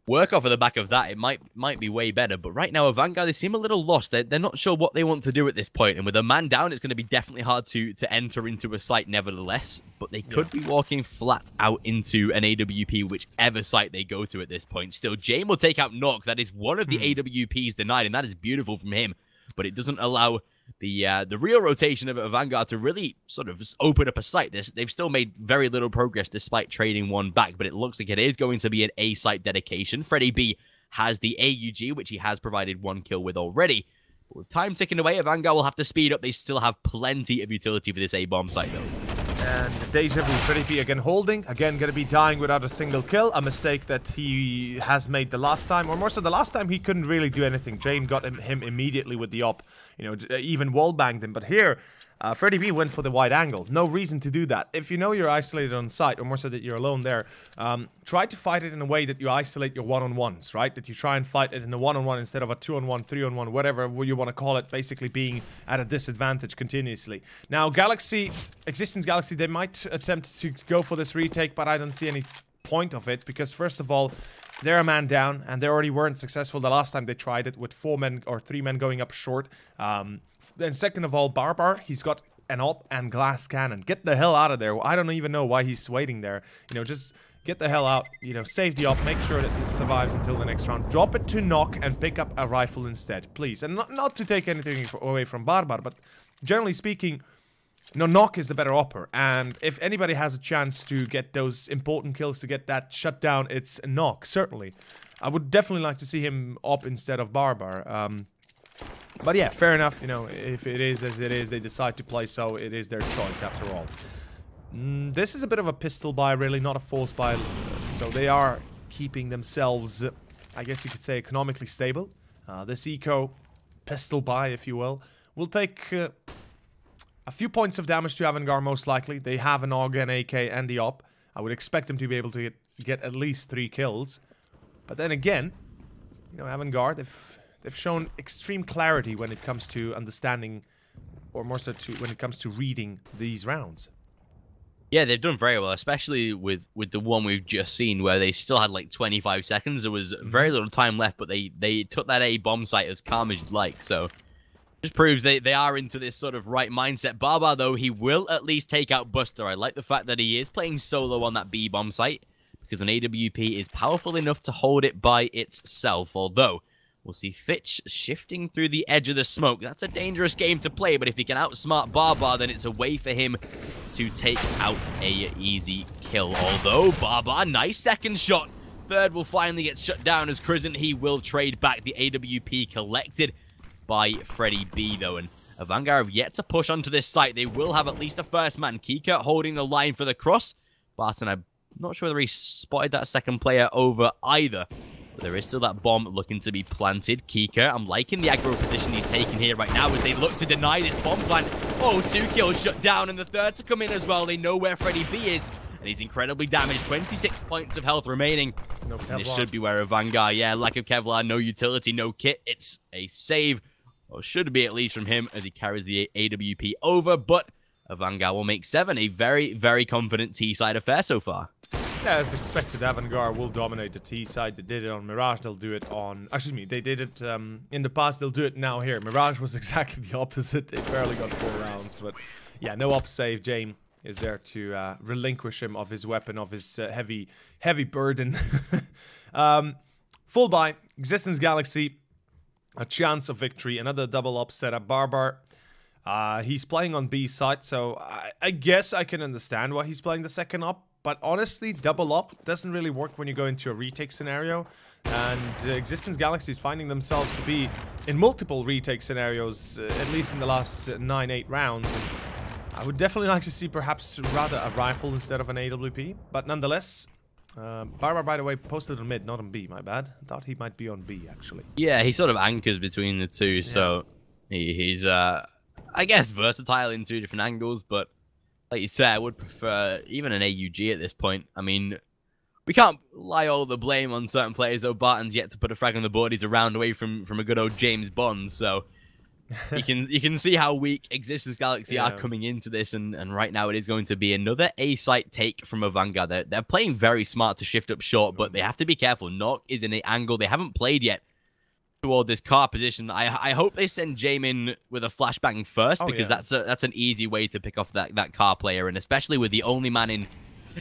work off of the back of that, it might be way better. But right now, AVANGAR, they seem a little lost. They're not sure what they want to do at this point. And with a man down, it's going to be definitely hard to enter into a site nevertheless. But they could be walking flat out into an AWP, whichever site they go to at this point. Still, Jame will take out Knock. That is one of the AWPs denied, and that is beautiful from him. But it doesn't allow the real rotation of AVANGAR to really sort of open up a site. They've still made very little progress despite trading one back, but it looks like it is going to be an A site dedication. Freddy B has the AUG, which he has provided one kill with already. But with time ticking away, AVANGAR will have to speed up. They still have plenty of utility for this A bomb site, though. And Deja Vu, Freddy B again holding. Again, going to be dying without a single kill. A mistake that he has made the last time. Or more so, the last time he couldn't really do anything. Jane got him immediately with the op. You know, even wall-banged him. But here, Freddy B went for the wide angle. No reason to do that. If you know you're isolated on site, or more so that you're alone there, try to fight it in a way that you isolate your one-on-ones, right? That you try and fight it in a one-on-one instead of a two-on-one, three-on-one, whatever you want to call it, basically being at a disadvantage continuously. Now, Existence Galaxy, they might attempt to go for this retake, but I don't see any point of it, because first of all, they're a man down, and they already weren't successful the last time they tried it with 4 men or 3 men going up short. Then second of all, Barbar, he's got an op and glass cannon. Get the hell out of there. I don't even know why he's waiting there. You know, just get the hell out. You know, save the op. Make sure that it survives until the next round. Drop it to Knock and pick up a rifle instead, please. And not to take anything away from Barbar, but generally speaking, no, Knock is the better opper. And if anybody has a chance to get those important kills, to get that shut down, it's Knock, certainly. I would definitely like to see him op instead of Barbar. But yeah, fair enough. You know, if it is as it is, they decide to play, so it is their choice after all. This is a bit of a pistol buy, really, not a force buy. So they are keeping themselves, I guess you could say, economically stable. This eco pistol buy, if you will take a few points of damage to AVANGAR, most likely. They have an AUG, an AK, and the op. I would expect them to be able to get at least 3 kills. But then again, you know, AVANGAR, they've shown extreme clarity when it comes to understanding, or more so when it comes to reading these rounds. Yeah, they've done very well, especially with the one we've just seen, where they still had like 25 seconds. There was very little time left, but they took that A bomb site as calm as you'd like. So just proves they are into this sort of right mindset. Barbar, though, he will at least take out Buster. I like the fact that he is playing solo on that B bomb site, because an AWP is powerful enough to hold it by itself, although we'll see Fitch shifting through the edge of the smoke. That's a dangerous game to play, but if he can outsmart Barbar, then it's a way for him to take out a easy kill. Although, Barbar, nice second shot. Third will finally get shut down as Crescent. He will trade back the AWP collected by Freddy B, though. And AVANGAR have yet to push onto this site. They will have at least a first man. Kika holding the line for the cross. Barton, I'm not sure whether he spotted that second player over either. But there is still that bomb looking to be planted. Kika, I'm liking the aggro position he's taking here right now as they look to deny this bomb plant. Oh, 2 kills shut down, and the third to come in as well. They know where Freddy B is, and he's incredibly damaged. 26 points of health remaining. No Kevlar. And this should be where AVANGAR, yeah, lack of Kevlar, no utility, no kit. It's a save or should be at least from him, as he carries the AWP over, but AVANGAR will make 7. A very, very confident T-side affair so far. Yeah, as expected, AVANGAR will dominate the T side. They did it on Mirage, they'll do it on... Excuse me, they did it in the past, they'll do it now here. Mirage was exactly the opposite. They barely got 4 rounds, but yeah, no up save. Jame is there to relinquish him of his weapon, of his heavy burden. Full buy, x6tence Galaxy, a chance of victory, another double up setup. Barbar, he's playing on B side, so I guess I can understand why he's playing the second up. But honestly, double up doesn't really work when you go into a retake scenario. And x6tence Galaxy is finding themselves to be in multiple retake scenarios, at least in the last 9-8 rounds. And I would definitely like to see perhaps rather a rifle instead of an AWP. But nonetheless, Barbar, by the way, posted on mid, not on B, my bad. I thought he might be on B, actually. Yeah, he sort of anchors between the two, yeah. So he's, I guess, versatile in 2 different angles, but like you said, I would prefer even an AUG at this point. I mean, we can't lie all the blame on certain players, though. Barton's yet to put a frag on the board. He's a round away from a good old James Bond, so you can see how weak x6tence Galaxy are coming into this, and right now it is going to be another A site take from AVANGAR. They're playing very smart to shift up short, but they have to be careful. Knock is in the angle they haven't played yet toward this car position. I hope they send Jame in with a flashbang first, because that's an easy way to pick off that car player, and especially with the only man in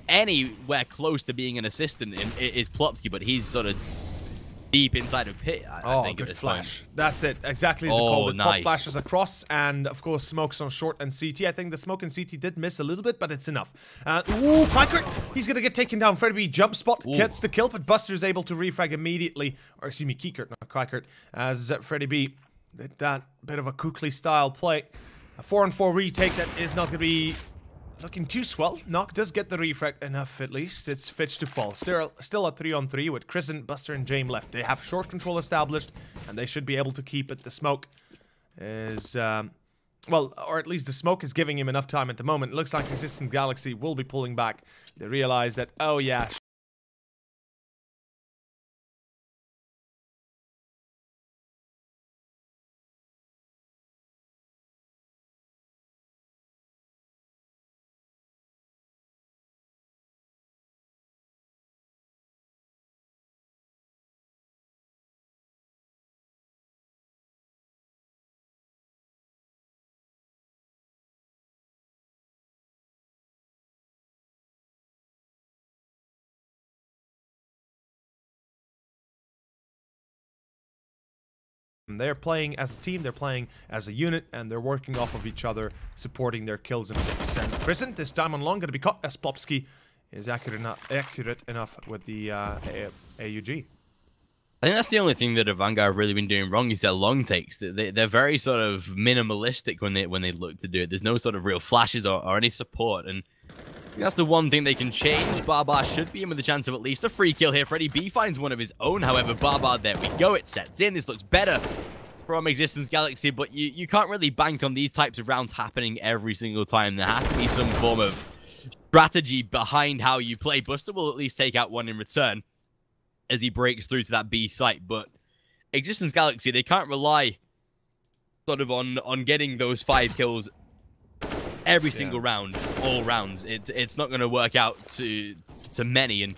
anywhere close to being an assistant is Plopsky, but he's sort of deep inside of pit. I think good flash. That's it. Exactly as you called it. Nice. Pop flashes across, and of course smokes on short and CT. I think the smoke and CT did miss a little bit, but it's enough. Ooh, Pikert! He's gonna get taken down. Freddy B jump spot, gets the kill, but Buster's able to refrag immediately. Or excuse me, Kikert, not Kikert. As Freddy B did that bit of a Kukli style play. A 4-on-4 retake that is not gonna be looking too swell. Knock does get the refrag enough, at least. It's Fitch to fall. Still a 3-on-3 with Crescent, Buster, and Jame left. They have short control established, and they should be able to keep it. The smoke is, well, or at least the smoke is giving him enough time at the moment. It looks like x6tence Galaxy will be pulling back. They realize that, oh yeah, they're playing as a team, they're playing as a unit, and they're working off of each other, supporting their kills and picks. And Crescent, this time on long, going to be caught as Plopsky is accurate enough with the AUG. I think that's the only thing that AVANGAR have really been doing wrong is their long takes. They're very sort of minimalistic when they look to do it. There's no sort of real flashes or any support, and that's the one thing they can change. Barbar should be in with a chance of at least a free kill here. Freddy B finds one of his own, however. Barbar, there we go. It sets in. This looks better from x6tence Galaxy, but you can't really bank on these types of rounds happening every single time. There has to be some form of strategy behind how you play. Buster will at least take out one in return as he breaks through to that B site, but x6tence Galaxy, they can't rely sort of on getting those 5 kills every single round, all rounds. It's not going to work out to many, and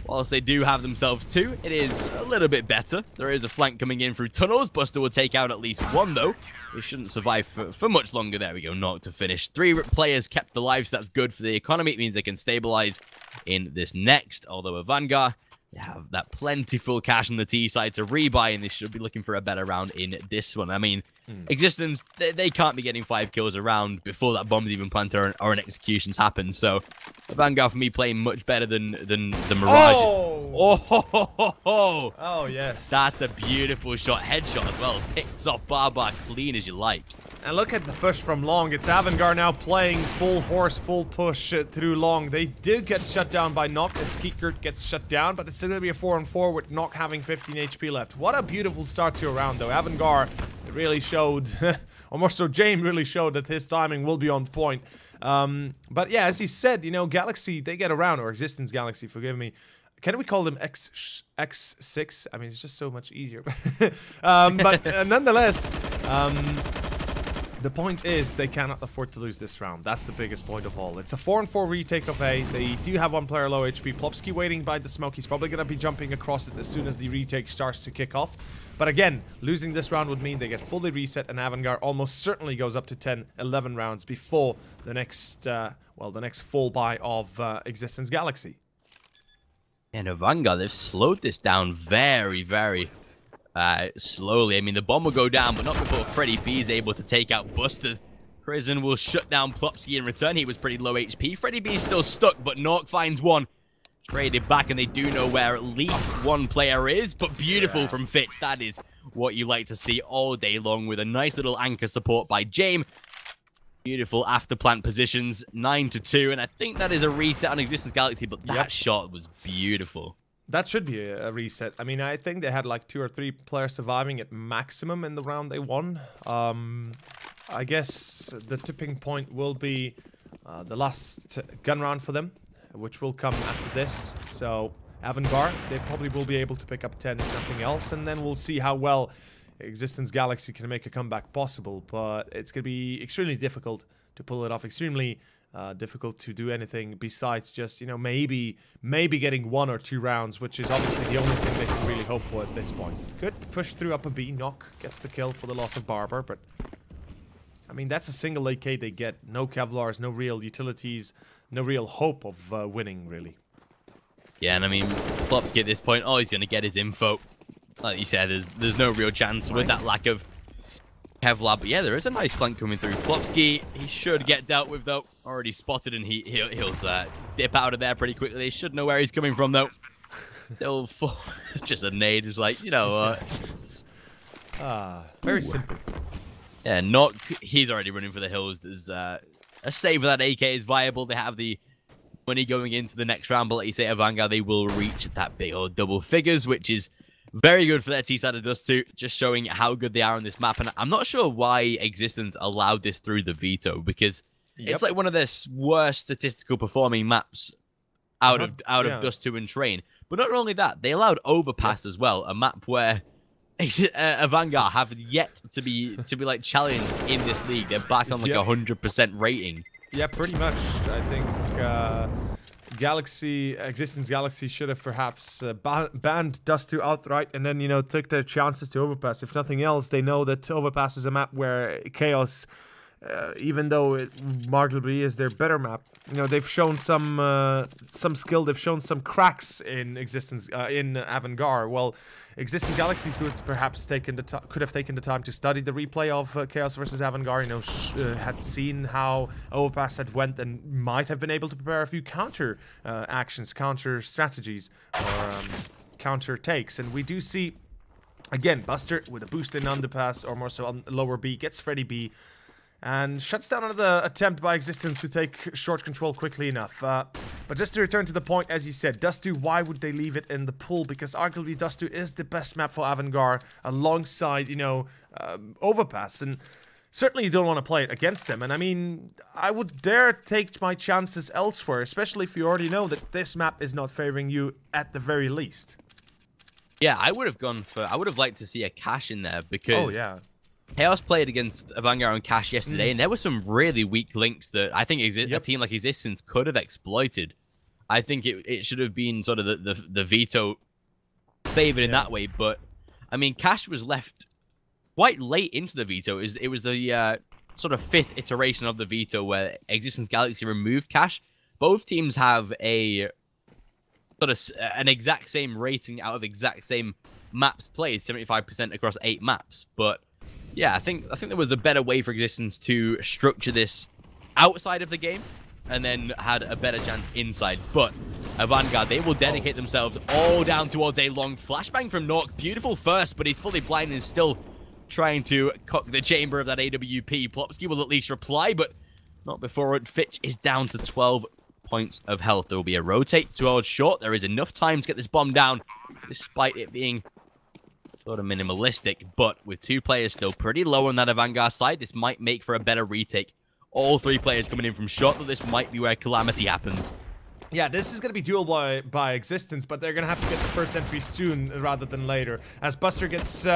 whilst they do have themselves 2, it is a little bit better. There is a flank coming in through tunnels. Buster will take out at least 1, though. They shouldn't survive for much longer. There we go, Knock to finish. 3 players kept alive, so that's good for the economy. It means they can stabilize in this next, although AVANGAR, they have that plentiful cash on the T side to rebuy, and they should be looking for a better round in this one. I mean, x6tence, they can't be getting 5 kills a round before that bomb's even planted or an execution's happened. So, AVANGAR for me playing much better than the Mirage. Oh, yes. That's a beautiful shot. Headshot as well. Picks off Barbar clean as you like. And look at the push from long. It's AVANGAR now playing full horse, full push through long. They did get shut down by Knock as Kikert gets shut down, but it's still going to be a 4-on-4 with Knock having 15 HP left. What a beautiful start to a round, though. AVANGAR really showed, or more so Jame really showed that his timing will be on point. But yeah, as you said, you know, Galaxy, they get around, or x6tence Galaxy, forgive me. Can we call them X6? I mean, it's just so much easier. But nonetheless, The point is, they cannot afford to lose this round. That's the biggest point of all. It's a 4-on-4 retake of A. They do have one player low HP. Plopsky waiting by the smoke. He's probably going to be jumping across it as soon as the retake starts to kick off. But again, losing this round would mean they get fully reset, and AVANGAR almost certainly goes up to 10, 11 rounds before the next, well, the next fall by of x6tence Galaxy. And AVANGAR, they've slowed this down very, very slowly. I mean, the bomb will go down, but not before Freddy B is able to take out Buster. Prison will shut down Plopsky in return. He was pretty low HP. Freddy B is still stuck, but Nork finds one. Traded back, and they do know where at least one player is, but beautiful from Fitch. That is what you like to see all day long, with a nice little anchor support by James. Beautiful after plant positions, 9-2, and I think that is a reset on x6tence Galaxy, but that shot was beautiful. That should be a reset. I mean, I think they had like 2 or 3 players surviving at maximum in the round they won. I guess the tipping point will be the last gun round for them, which will come after this. So AVANGAR, they probably will be able to pick up 10 if nothing else, and then we'll see how well x6tence Galaxy can make a comeback possible. But it's going to be extremely difficult to pull it off, extremely difficult to do anything besides just, you know, maybe getting 1 or 2 rounds, which is obviously the only thing they can really hope for at this point. Good push through up a B. Knock gets the kill for the loss of Barber, but I mean, that's a single AK they get. No Kevlars, no real utilities, no real hope of winning, really. Yeah, and I mean, Plopsky at this point, oh, he's going to get his info. Like you said, there's no real chance with that lack of Kevlar. But yeah, there is a nice flank coming through. Plopsky, he should get dealt with, though. Already spotted, and he'll dip out of there pretty quickly. They should know where he's coming from, though. They'll fall. Just a nade is like, you know what? Very simple. Yeah, Nock, he's already running for the hills. There's a save for that AK is viable. They have the money going into the next round, but like you say, AVANGAR, they will reach that big old double figures, which is very good for their T-side of Dust 2, just showing how good they are on this map. And I'm not sure why x6tence allowed this through the veto, because it's like one of their worst statistical performing maps out of Dust 2 and Train. But not only that, they allowed Overpass as well, a map where AVANGAR have yet to be like challenged in this league. They're back on like 100% rating. Yeah, pretty much. I think x6tence Galaxy should have perhaps banned Dust 2 outright, and then, you know, took their chances to Overpass. If nothing else, they know that Overpass is a map where Chaos, even though it arguably is their better map, you know, they've shown some skill. They've shown some cracks in x6tence in AVANGAR. Well, x6tence Galaxy could perhaps could have taken the time to study the replay of Chaos versus AVANGAR. You know, had seen how Overpass had went, and might have been able to prepare a few counter actions, counter strategies, or counter takes. And we do see again Buster with a boost in underpass, or more so on lower B, gets Freddy B, and shuts down another attempt by x6tence to take short control quickly enough. But just to return to the point, as you said, Dust 2, why would they leave it in the pool? Because arguably Dust 2 is the best map for AVANGAR, alongside, you know, Overpass. And certainly you don't want to play it against them. And I mean, I would dare take my chances elsewhere, especially if you already know that this map is not favoring you at the very least. Yeah, I would have liked to see a Cash in there, because... Oh, yeah. Chaos played against AVANGAR and Cash yesterday, and there were some really weak links that I think a team like x6tence could have exploited. I think it should have been sort of the veto favored in that way, but I mean, Cash was left quite late into the veto. It was the sort of 5th iteration of the veto where x6tence Galaxy removed Cash. Both teams have a sort of an exact same rating out of exact same maps played, 75% across 8 maps, but yeah, I think there was a better way for x6tence to structure this outside of the game, and then had a better chance inside. But AVANGAR, they will dedicate themselves all down towards a long flashbang from Nork. Beautiful first, but he's fully blind and still trying to cock the chamber of that AWP. Plopsky will at least reply, but not before it. Fitch is down to 12 points of health. There will be a rotate towards short. There is enough time to get this bomb down, despite it being sort of minimalistic, but with 2 players still pretty low on that AVANGAR side, this might make for a better retake. All 3 players coming in from short, but this might be where calamity happens. Yeah, this is going to be duel by existence, but they're going to have to get the first entry soon rather than later. As Buster gets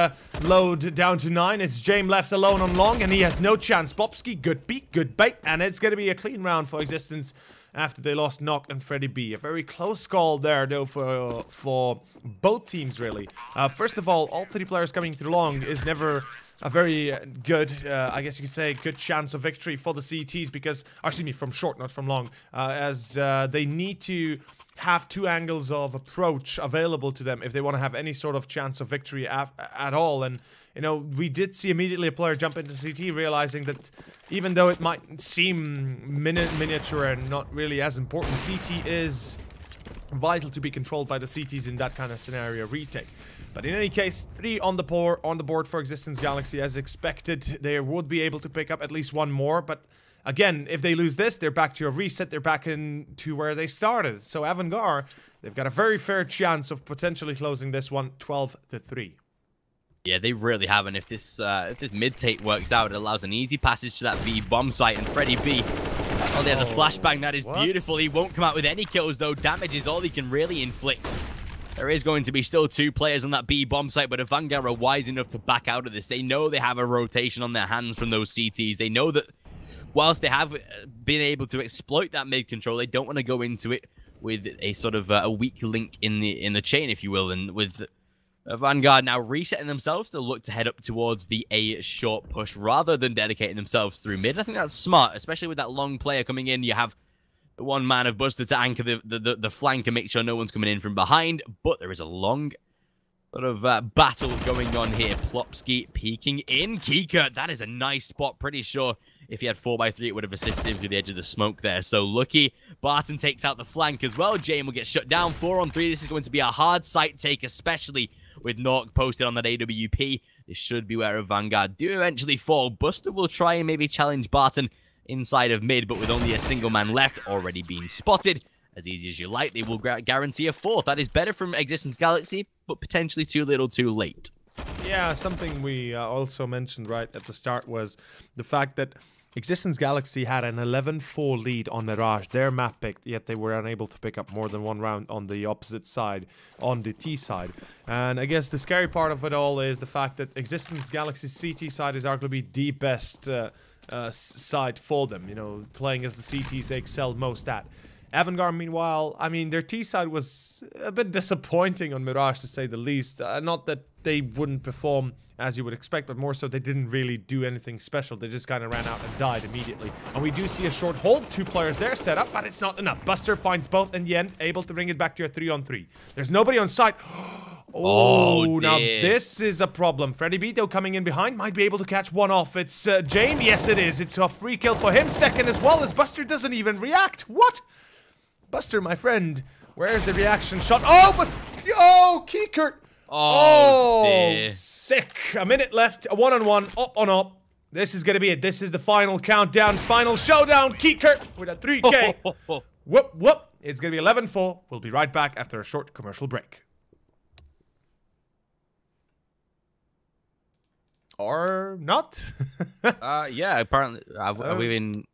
lowered down to 9, it's James left alone on long, and he has no chance. Bobski, good beat, good bait, and it's going to be a clean round for existence after they lost Nock and Freddy B. A very close call there, though, for both teams, really. First of all 3 players coming through long is never a very good, I guess you could say, good chance of victory for the CTs because, excuse me, from short, not from long, as they need to have 2 angles of approach available to them if they want to have any sort of chance of victory at all. And, you know, we did see immediately a player jump into CT realizing that even though it might seem miniature and not really as important, CT is vital to be controlled by the CTs in that kind of scenario retake. But in any case, 3 on the board for Existence Galaxy as expected. They would be able to pick up at least 1 more, but again, if they lose this, they're back to a reset, they're back into where they started. So AVANGAR, they've got a very fair chance of potentially closing this one 12-3. Yeah, they really have, and if this mid-take works out, it allows an easy passage to that B bomb site, and Freddy B, oh, there's a flashbang, that is beautiful. He won't come out with any kills, though. Damage is all he can really inflict. There is going to be still 2 players on that B bomb site, but AVANGAR are wise enough to back out of this. They know they have a rotation on their hands from those CTs. They know that whilst they have been able to exploit that mid control, they don't want to go into it with a sort of a weak link in the chain, if you will. And with AVANGAR now resetting themselves, they'll look to head up towards the A short push rather than dedicating themselves through mid. I think that's smart, especially with that long player coming in. You have one man of Buster to anchor the flank and make sure no one's coming in from behind, but there is a long sort of battle going on here. Plopsky peeking in. Kika, that is a nice spot. Pretty sure if he had 4x3, it would have assisted him through the edge of the smoke there. So lucky. Barton takes out the flank as well. Jane will get shut down. 4-on-3. This is going to be a hard site take, especially with Nork posted on that AWP. This should be where AVANGAR do eventually fall. Buster will try and maybe challenge Barton inside of mid, but with only a single man left, already being spotted. As easy as you like, they will guarantee a 4th. That is better from Existence Galaxy, but potentially too little too late. Yeah, something we also mentioned right at the start was the fact that Existence Galaxy had an 11-4 lead on Mirage, their map pick, yet they were unable to pick up more than 1 round on the opposite side, on the T side. And I guess the scary part of it all is the fact that Existence Galaxy's CT side is arguably the best side for them. You know, playing as the CTs they excel most at. AVANGAR, meanwhile, I mean, their T side was a bit disappointing on Mirage, to say the least. Not that they wouldn't perform as you would expect, but more so they didn't really do anything special. They just kind of ran out and died immediately. And we do see a short hold. 2 players there set up, but it's not enough. Buster finds both in the end, able to bring it back to a 3-on-3. There's nobody on site. Oh, now this is a problem. Freddy Beto coming in behind, might be able to catch one off. It's James. Yes, it is. It's a free kill for him. Second as well, as Buster doesn't even react. What? Buster, my friend, where's the reaction shot? Oh, but... Oh, Kiekert. Oh, dear. Sick. A minute left. A 1-on-1. Up on up. This is going to be it. This is the final countdown. Final showdown. Kiekert with a 3K. Whoop, whoop. It's going to be 11-4. We'll be right back after a short commercial break. Or not? Yeah, apparently. Are we in...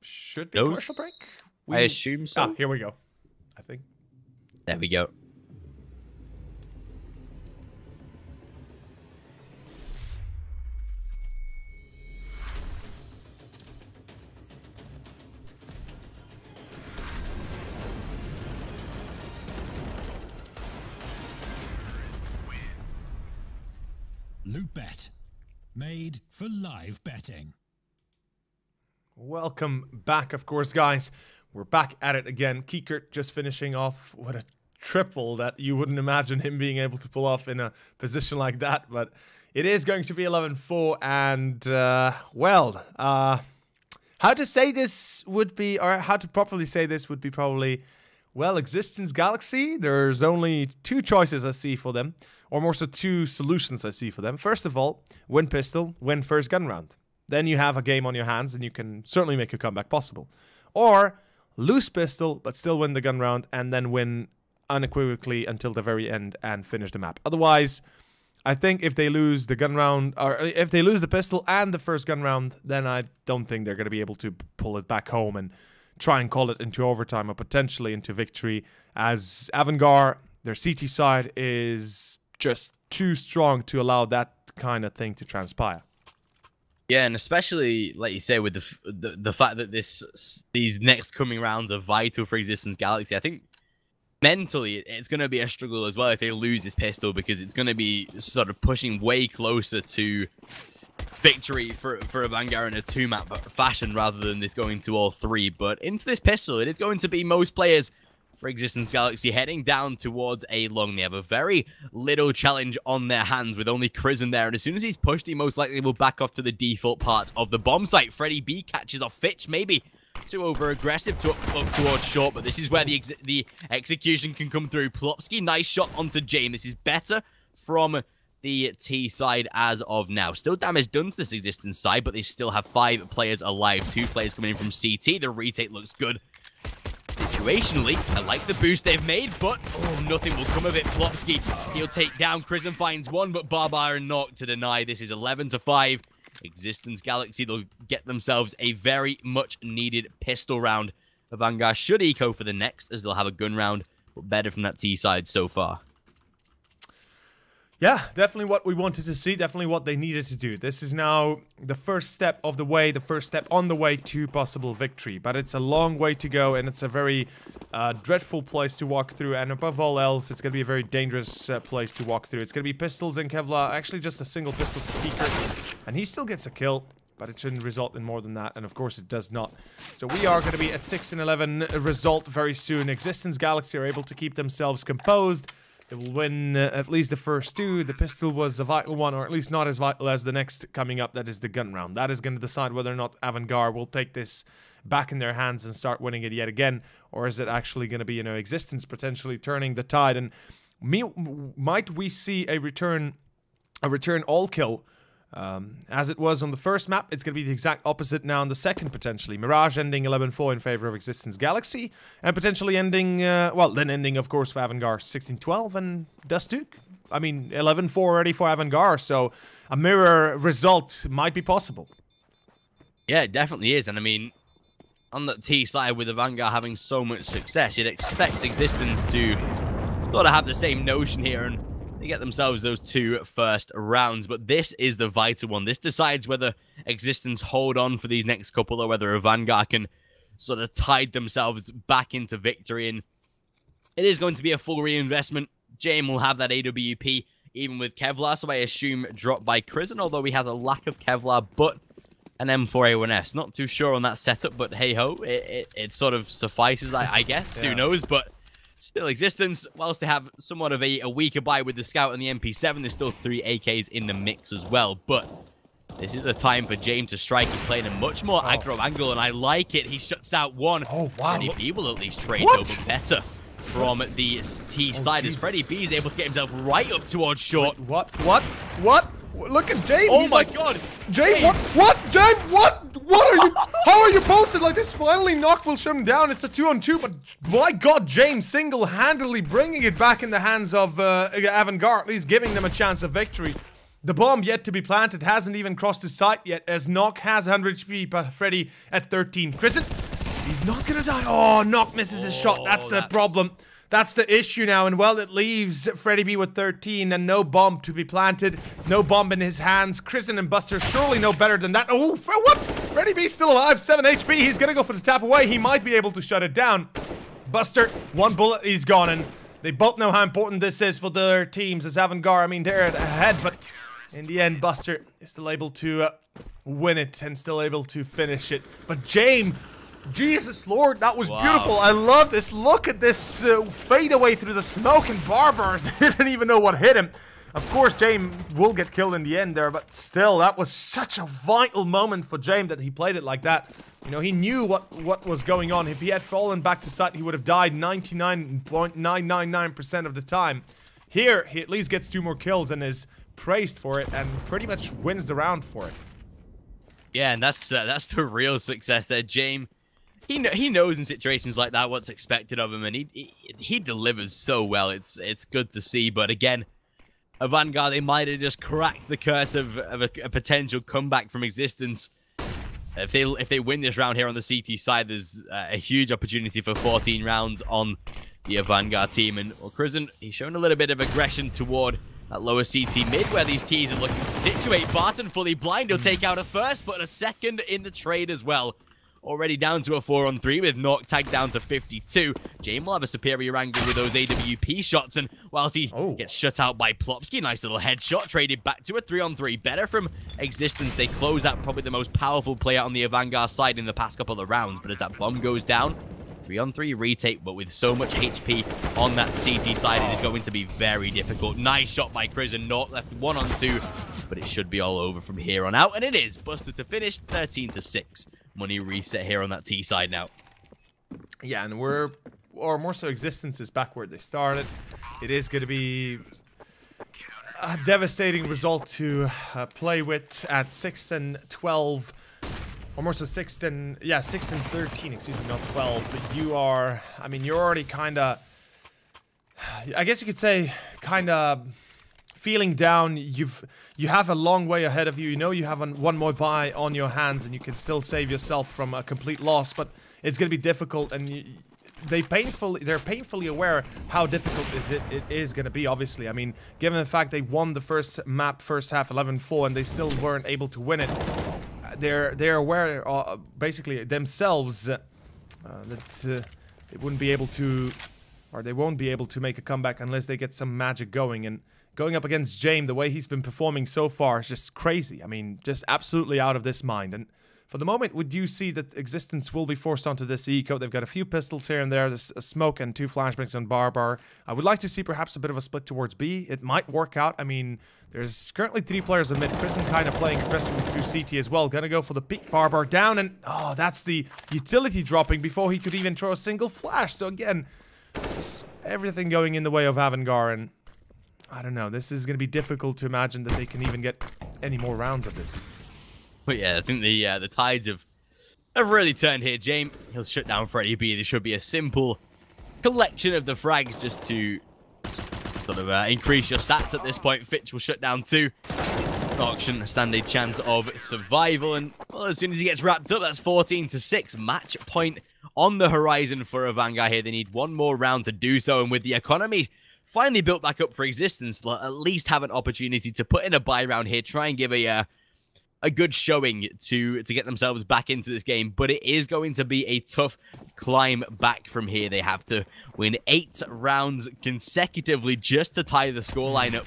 Should be commercial break? I assume so. Ah, here we go. I think. There we go. Loot Bet. Made for live betting. Welcome back, of course, guys. We're back at it again. Kiekert just finishing off what a triple that you wouldn't imagine him being able to pull off in a position like that. But it is going to be 11-4. And, well, how to say this would be, or how to properly say this would be probably, well, Existence Galaxy. There's only 2 choices I see for them. Or more so 2 solutions I see for them. First of all, win pistol, win first gun round. Then you have a game on your hands and you can certainly make a comeback possible. Or lose pistol, but still win the gun round and then win unequivocally until the very end and finish the map. Otherwise, I think if they lose the gun round, or if they lose the pistol and the first gun round, then I don't think they're going to be able to pull it back home and try and call it into overtime or potentially into victory, as AVANGAR, their CT side, is just too strong to allow that kind of thing to transpire. Yeah, and especially, like you say, with the fact that these next coming rounds are vital for Existence Galaxy, I think mentally it's going to be a struggle as well if they lose this pistol, because it's going to be sort of pushing way closer to victory for AVANGAR in a 2-map fashion rather than this going to all 3. But into this pistol, it is going to be most players for Existence Galaxy heading down towards A long. They have a very little challenge on their hands with only Crizzen there, and as soon as he's pushed, he most likely will back off to the default part of the bomb site. Freddy B catches off Fitch, maybe too over-aggressive to up towards short, but this is where the execution can come through. Plopsky, nice shot onto Jane. This is better from the T side as of now. Still damage done to this Existence side, but they still have 5 players alive. 2 players coming in from CT. The retake looks good. Situationally, I like the boost they've made, but nothing will come of it. Plopsky, he'll take down. Crizzen finds one, but Barbara and Knock to deny. This is 11-5. Existence Galaxy, they'll get themselves a very much needed pistol round. AVANGAR should eco for the next, as they'll have a gun round, but better from that T side so far. Yeah, definitely what we wanted to see, definitely what they needed to do. This is now the first step of the way, the first step on the way to possible victory. But it's a long way to go, and it's a very dreadful place to walk through. And above all else, it's going to be a very dangerous place to walk through. It's going to be pistols and Kevlar, actually just a single pistol for Peeker. And he still gets a kill, but it shouldn't result in more than that. And of course, it does not. So we are going to be at 6-11 result very soon. Existence Galaxy are able to keep themselves composed. They will win at least the first 2. The pistol was a vital one, or at least not as vital as the next coming up. That is the gun round. That is going to decide whether or not AVANGAR will take this back in their hands and start winning it yet again, or is it actually going to be, you know, Existence potentially turning the tide? And might we see a return all kill? As it was on the first map, it's going to be the exact opposite now on the second, potentially. Mirage ending 11-4 in favor of Existence Galaxy, and potentially ending, well, then ending, of course, for AVANGAR 16-12 and Dustuk. I mean, 11-4 already for AVANGAR, so a mirror result might be possible. Yeah, it definitely is, and I mean, on the T side, with AVANGAR having so much success, you'd expect Existence to sort of have the same notion here, and they get themselves those 2 first rounds. But this is the vital one. This decides whether Existence hold on for these next couple, or whether AVANGAR can sort of tide themselves back into victory. And it is going to be a full reinvestment. Jame will have that AWP, even with Kevlar, so I assume dropped by Crizzen, although he has a lack of Kevlar, but an M4A1S. Not too sure on that setup, but hey-ho, it sort of suffices, I guess. Yeah. Who knows, but still, Existence, whilst they have somewhat of a weaker buy with the Scout and the MP7, there's still 3 AKs in the mix as well. But this is the time for James to strike. He's playing a much more aggro angle, and I like it. He shuts out one. Oh, wow. Freddy B will at least trade over better from the T side, as Freddy B is able to get himself right up towards short. Wait, what? Look at James. Oh my god. James, what? James, what? What are you? How are you posted like this? Finally, Knock will shut him down. It's a 2-on-2, but my god, James single-handedly bringing it back in the hands of AVANGAR, at least giving them a chance of victory. The bomb yet to be planted hasn't even crossed his sight yet, as Knock has 100 HP, but Freddy at 13. Crizzen, he's not gonna die. Oh, Knock misses his shot. That's the problem. That's the issue now, and well, it leaves Freddy B with 13 and no bomb to be planted. No bomb in his hands. Crizzen and Buster surely know better than that. Oh, what? Freddy B still alive, 7 HP. He's gonna go for the tap away. He might be able to shut it down. Buster, 1 bullet, he's gone, and they both know how important this is for their teams as AVANGAR. I mean, they're ahead, but in the end, Buster is still able to win it and still able to finish it. But Jame, Jesus Lord, that was beautiful. I love this. Look at this fade away through the smoke, and Barber didn't even know what hit him. Of course, Jame will get killed in the end there, but still, that was such a vital moment for Jame that he played it like that. You know, he knew what was going on. If he had fallen back to sight, he would have died 99.999% of the time. Here, he at least gets 2 more kills and is praised for it, and pretty much wins the round for it. Yeah, and that's the real success there, Jame. He knows in situations like that what's expected of him, and he delivers so well. It's good to see. But again, AVANGAR, they might have just cracked the curse of a potential comeback from Existence. If they win this round here on the CT side, there's a huge opportunity for 14 rounds on the AVANGAR team. And Crizzen, he's shown a little bit of aggression toward that lower CT mid, where these T's are looking to situate. Barton fully blind. He'll take out a first, but a second in the trade as well. Already down to a 4-on-3 with Nork tagged down to 52. Jame will have a superior angle with those AWP shots, and whilst he gets shut out by Plopsky, nice little headshot, traded back to a 3-on-3. Better from X6tence. They close out probably the most powerful player on the AVANGAR side in the past couple of rounds, but as that bomb goes down, 3-on-3 retake, but with so much HP on that CT side, it is going to be very difficult. Nice shot by Crizzen. Nork left 1-on-2, but it should be all over from here on out, and it is. Busted to finish, 13-6. Money reset here on that T side now. Yeah, and or more so, X6tence is back where they started. It is going to be a devastating result to play with at 6-12, or more so 6-13, excuse me, not 12. But you are, I mean, you're already kind of, I guess you could say, kind of feeling down. You have a long way ahead of you. You know you have one more buy on your hands, and you can still save yourself from a complete loss. But it's going to be difficult, and they're painfully aware how difficult it is going to be. Obviously, I mean, given the fact they won the first map, first half 11-4, and they still weren't able to win it. They're aware, basically themselves, that they wouldn't be able to, or they won't be able to make a comeback unless they get some magic going. And going up against Jame, the way he's been performing so far is just crazy. I mean, just absolutely out of this mind. And for the moment, we do see that X6tence will be forced onto this eco. They've got a few pistols here and there. There's a smoke and 2 flashbangs on Barbar. I would like to see perhaps a bit of a split towards B. It might work out. I mean, there's currently 3 players in mid. Crizzen kind of playing aggressively through CT as well. Gonna go for the peak. Barbar down, and oh, that's the utility dropping before he could even throw a single flash. So again, everything going in the way of AVANGAR, and I don't know. This is going to be difficult to imagine that they can even get any more rounds of this. But yeah, I think the tides have really turned here. Jame, he'll shut down Freddy B. There should be a simple collection of the frags just to sort of increase your stats at this point. Fitch will shut down 2. Nork shouldn't stand a chance of survival. And well, as soon as he gets wrapped up, that's 14-6. Match point on the horizon for AVANGAR here. They need one more round to do so. And with the economy finally built back up for X6tence, they'll at least have an opportunity to put in a buy round here, try and give a good showing to get themselves back into this game. But it is going to be a tough climb back from here. They have to win 8 rounds consecutively just to tie the scoreline up,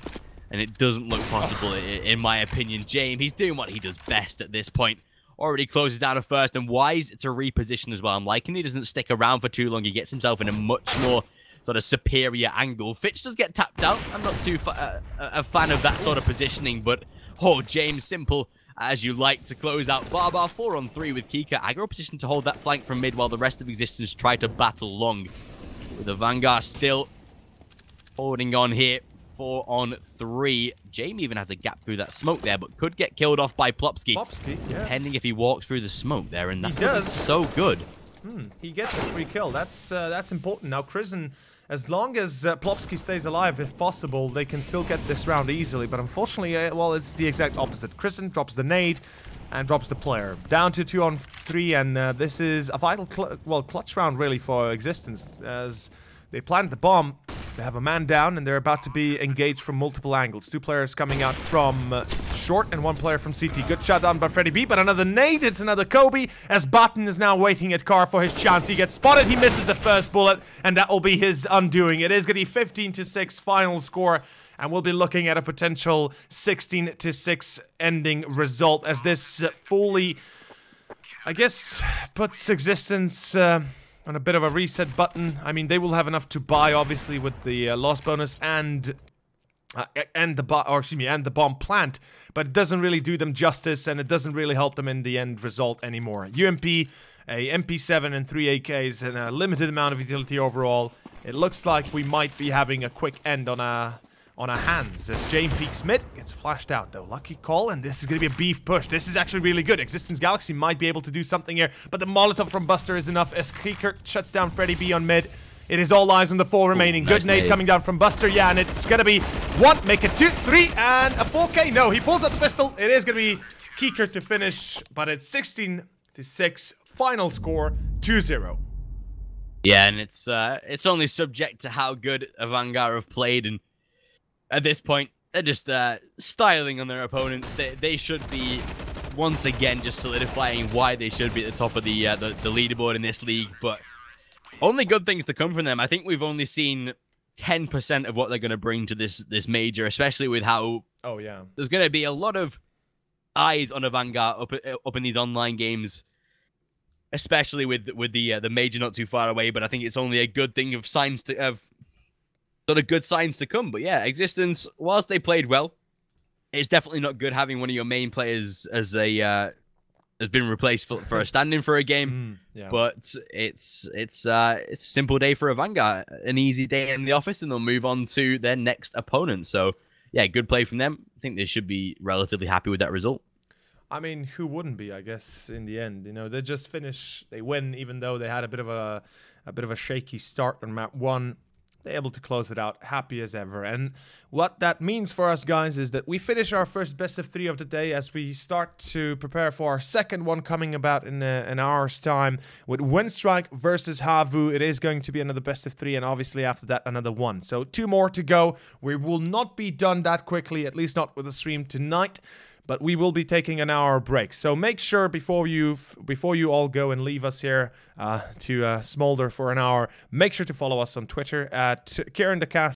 and it doesn't look possible in my opinion. Jame, he's doing what he does best at this point. Already closes down a first, and wise to reposition as well. I'm liking he doesn't stick around for too long. He gets himself in a much more sort of superior angle. Fitch does get tapped out. I'm not too a fan of that sort of positioning, but oh, James, simple as you like to close out. Barbar 4-on-3 with Kika. Aggro position to hold that flank from mid while the rest of X6tence try to battle long. With the AVANGAR still holding on here. 4-on-3. Jame even has a gap through that smoke there, but could get killed off by Plopsky. Plopsky, yeah. Depending if he walks through the smoke there, and that does. So good. He gets a free kill. That's important. Now, Crizzen, as long as Plopsky stays alive, if possible, they can still get this round easily. But unfortunately, well, it's the exact opposite. Crizzen drops the nade and drops the player. Down to 2-on-3, and this is a vital, clutch round, really, for X6tence, as they planted the bomb. They have a man down, and they're about to be engaged from multiple angles. 2 players coming out from short, and 1 player from CT. Good shot down by Freddy B, but another nade. It's another Kobe, as Barton is now waiting at car for his chance. He gets spotted. He misses the first bullet, and that will be his undoing. It is going to be 15-6 final score, and we'll be looking at a potential 16-6 ending result, as this fully, I guess, puts X6tence on a bit of a reset button. I mean, they will have enough to buy, obviously, with the loss bonus and the bomb plant, but it doesn't really do them justice, and it doesn't really help them in the end result anymore. UMP, a MP7 and 3 AKs, and a limited amount of utility overall. It looks like we might be having a quick end on our hands, as Jame peeks mid, gets flashed out though. Lucky call, and this is going to be a beef push. This is actually really good. X6tence Galaxy might be able to do something here, but the Molotov from Buster is enough, as Kikert shuts down Freddy B on mid. It is all eyes on the 4 remaining. Good nade coming down from Buster, yeah, and it's going to be 1, make it 2, 3, and a 4K. No, he pulls out the pistol. It is going to be Kikert to finish, but it's 16 to 6. Final score 2-0. Yeah, and it's only subject to how good AVANGAR have played, and at this point, they're just styling on their opponents. They should be once again just solidifying why they should be at the top of the leaderboard in this league. But only good things to come from them. I think we've only seen 10% of what they're going to bring to this major, especially with how there's going to be a lot of eyes on AVANGAR up in these online games. Especially with the major not too far away, but I think it's only a good thing of signs to have sort of good signs to come. But yeah, x6tence, whilst they played well, it's definitely not good having one of your main players as a has been replaced for a stand-in for a game. But it's a simple day for AVANGAR, an easy day in the office, and they'll move on to their next opponent. So yeah, good play from them. I think they should be relatively happy with that result. I mean, who wouldn't be? I guess in the end, you know, they just finish. They win, even though they had a bit of a shaky start on map 1. They're able to close it out, happy as ever. And what that means for us, guys, is that we finish our first best of 3 of the day as we start to prepare for our second one coming about in an hour's time with Windstrike versus Havu. It is going to be another best of 3, and obviously after that another one. So 2 more to go. We will not be done that quickly, at least not with the stream tonight. But we will be taking an hour break. So make sure before you all go and leave us here to smolder for an hour, make sure to follow us on Twitter at KieranTheCast.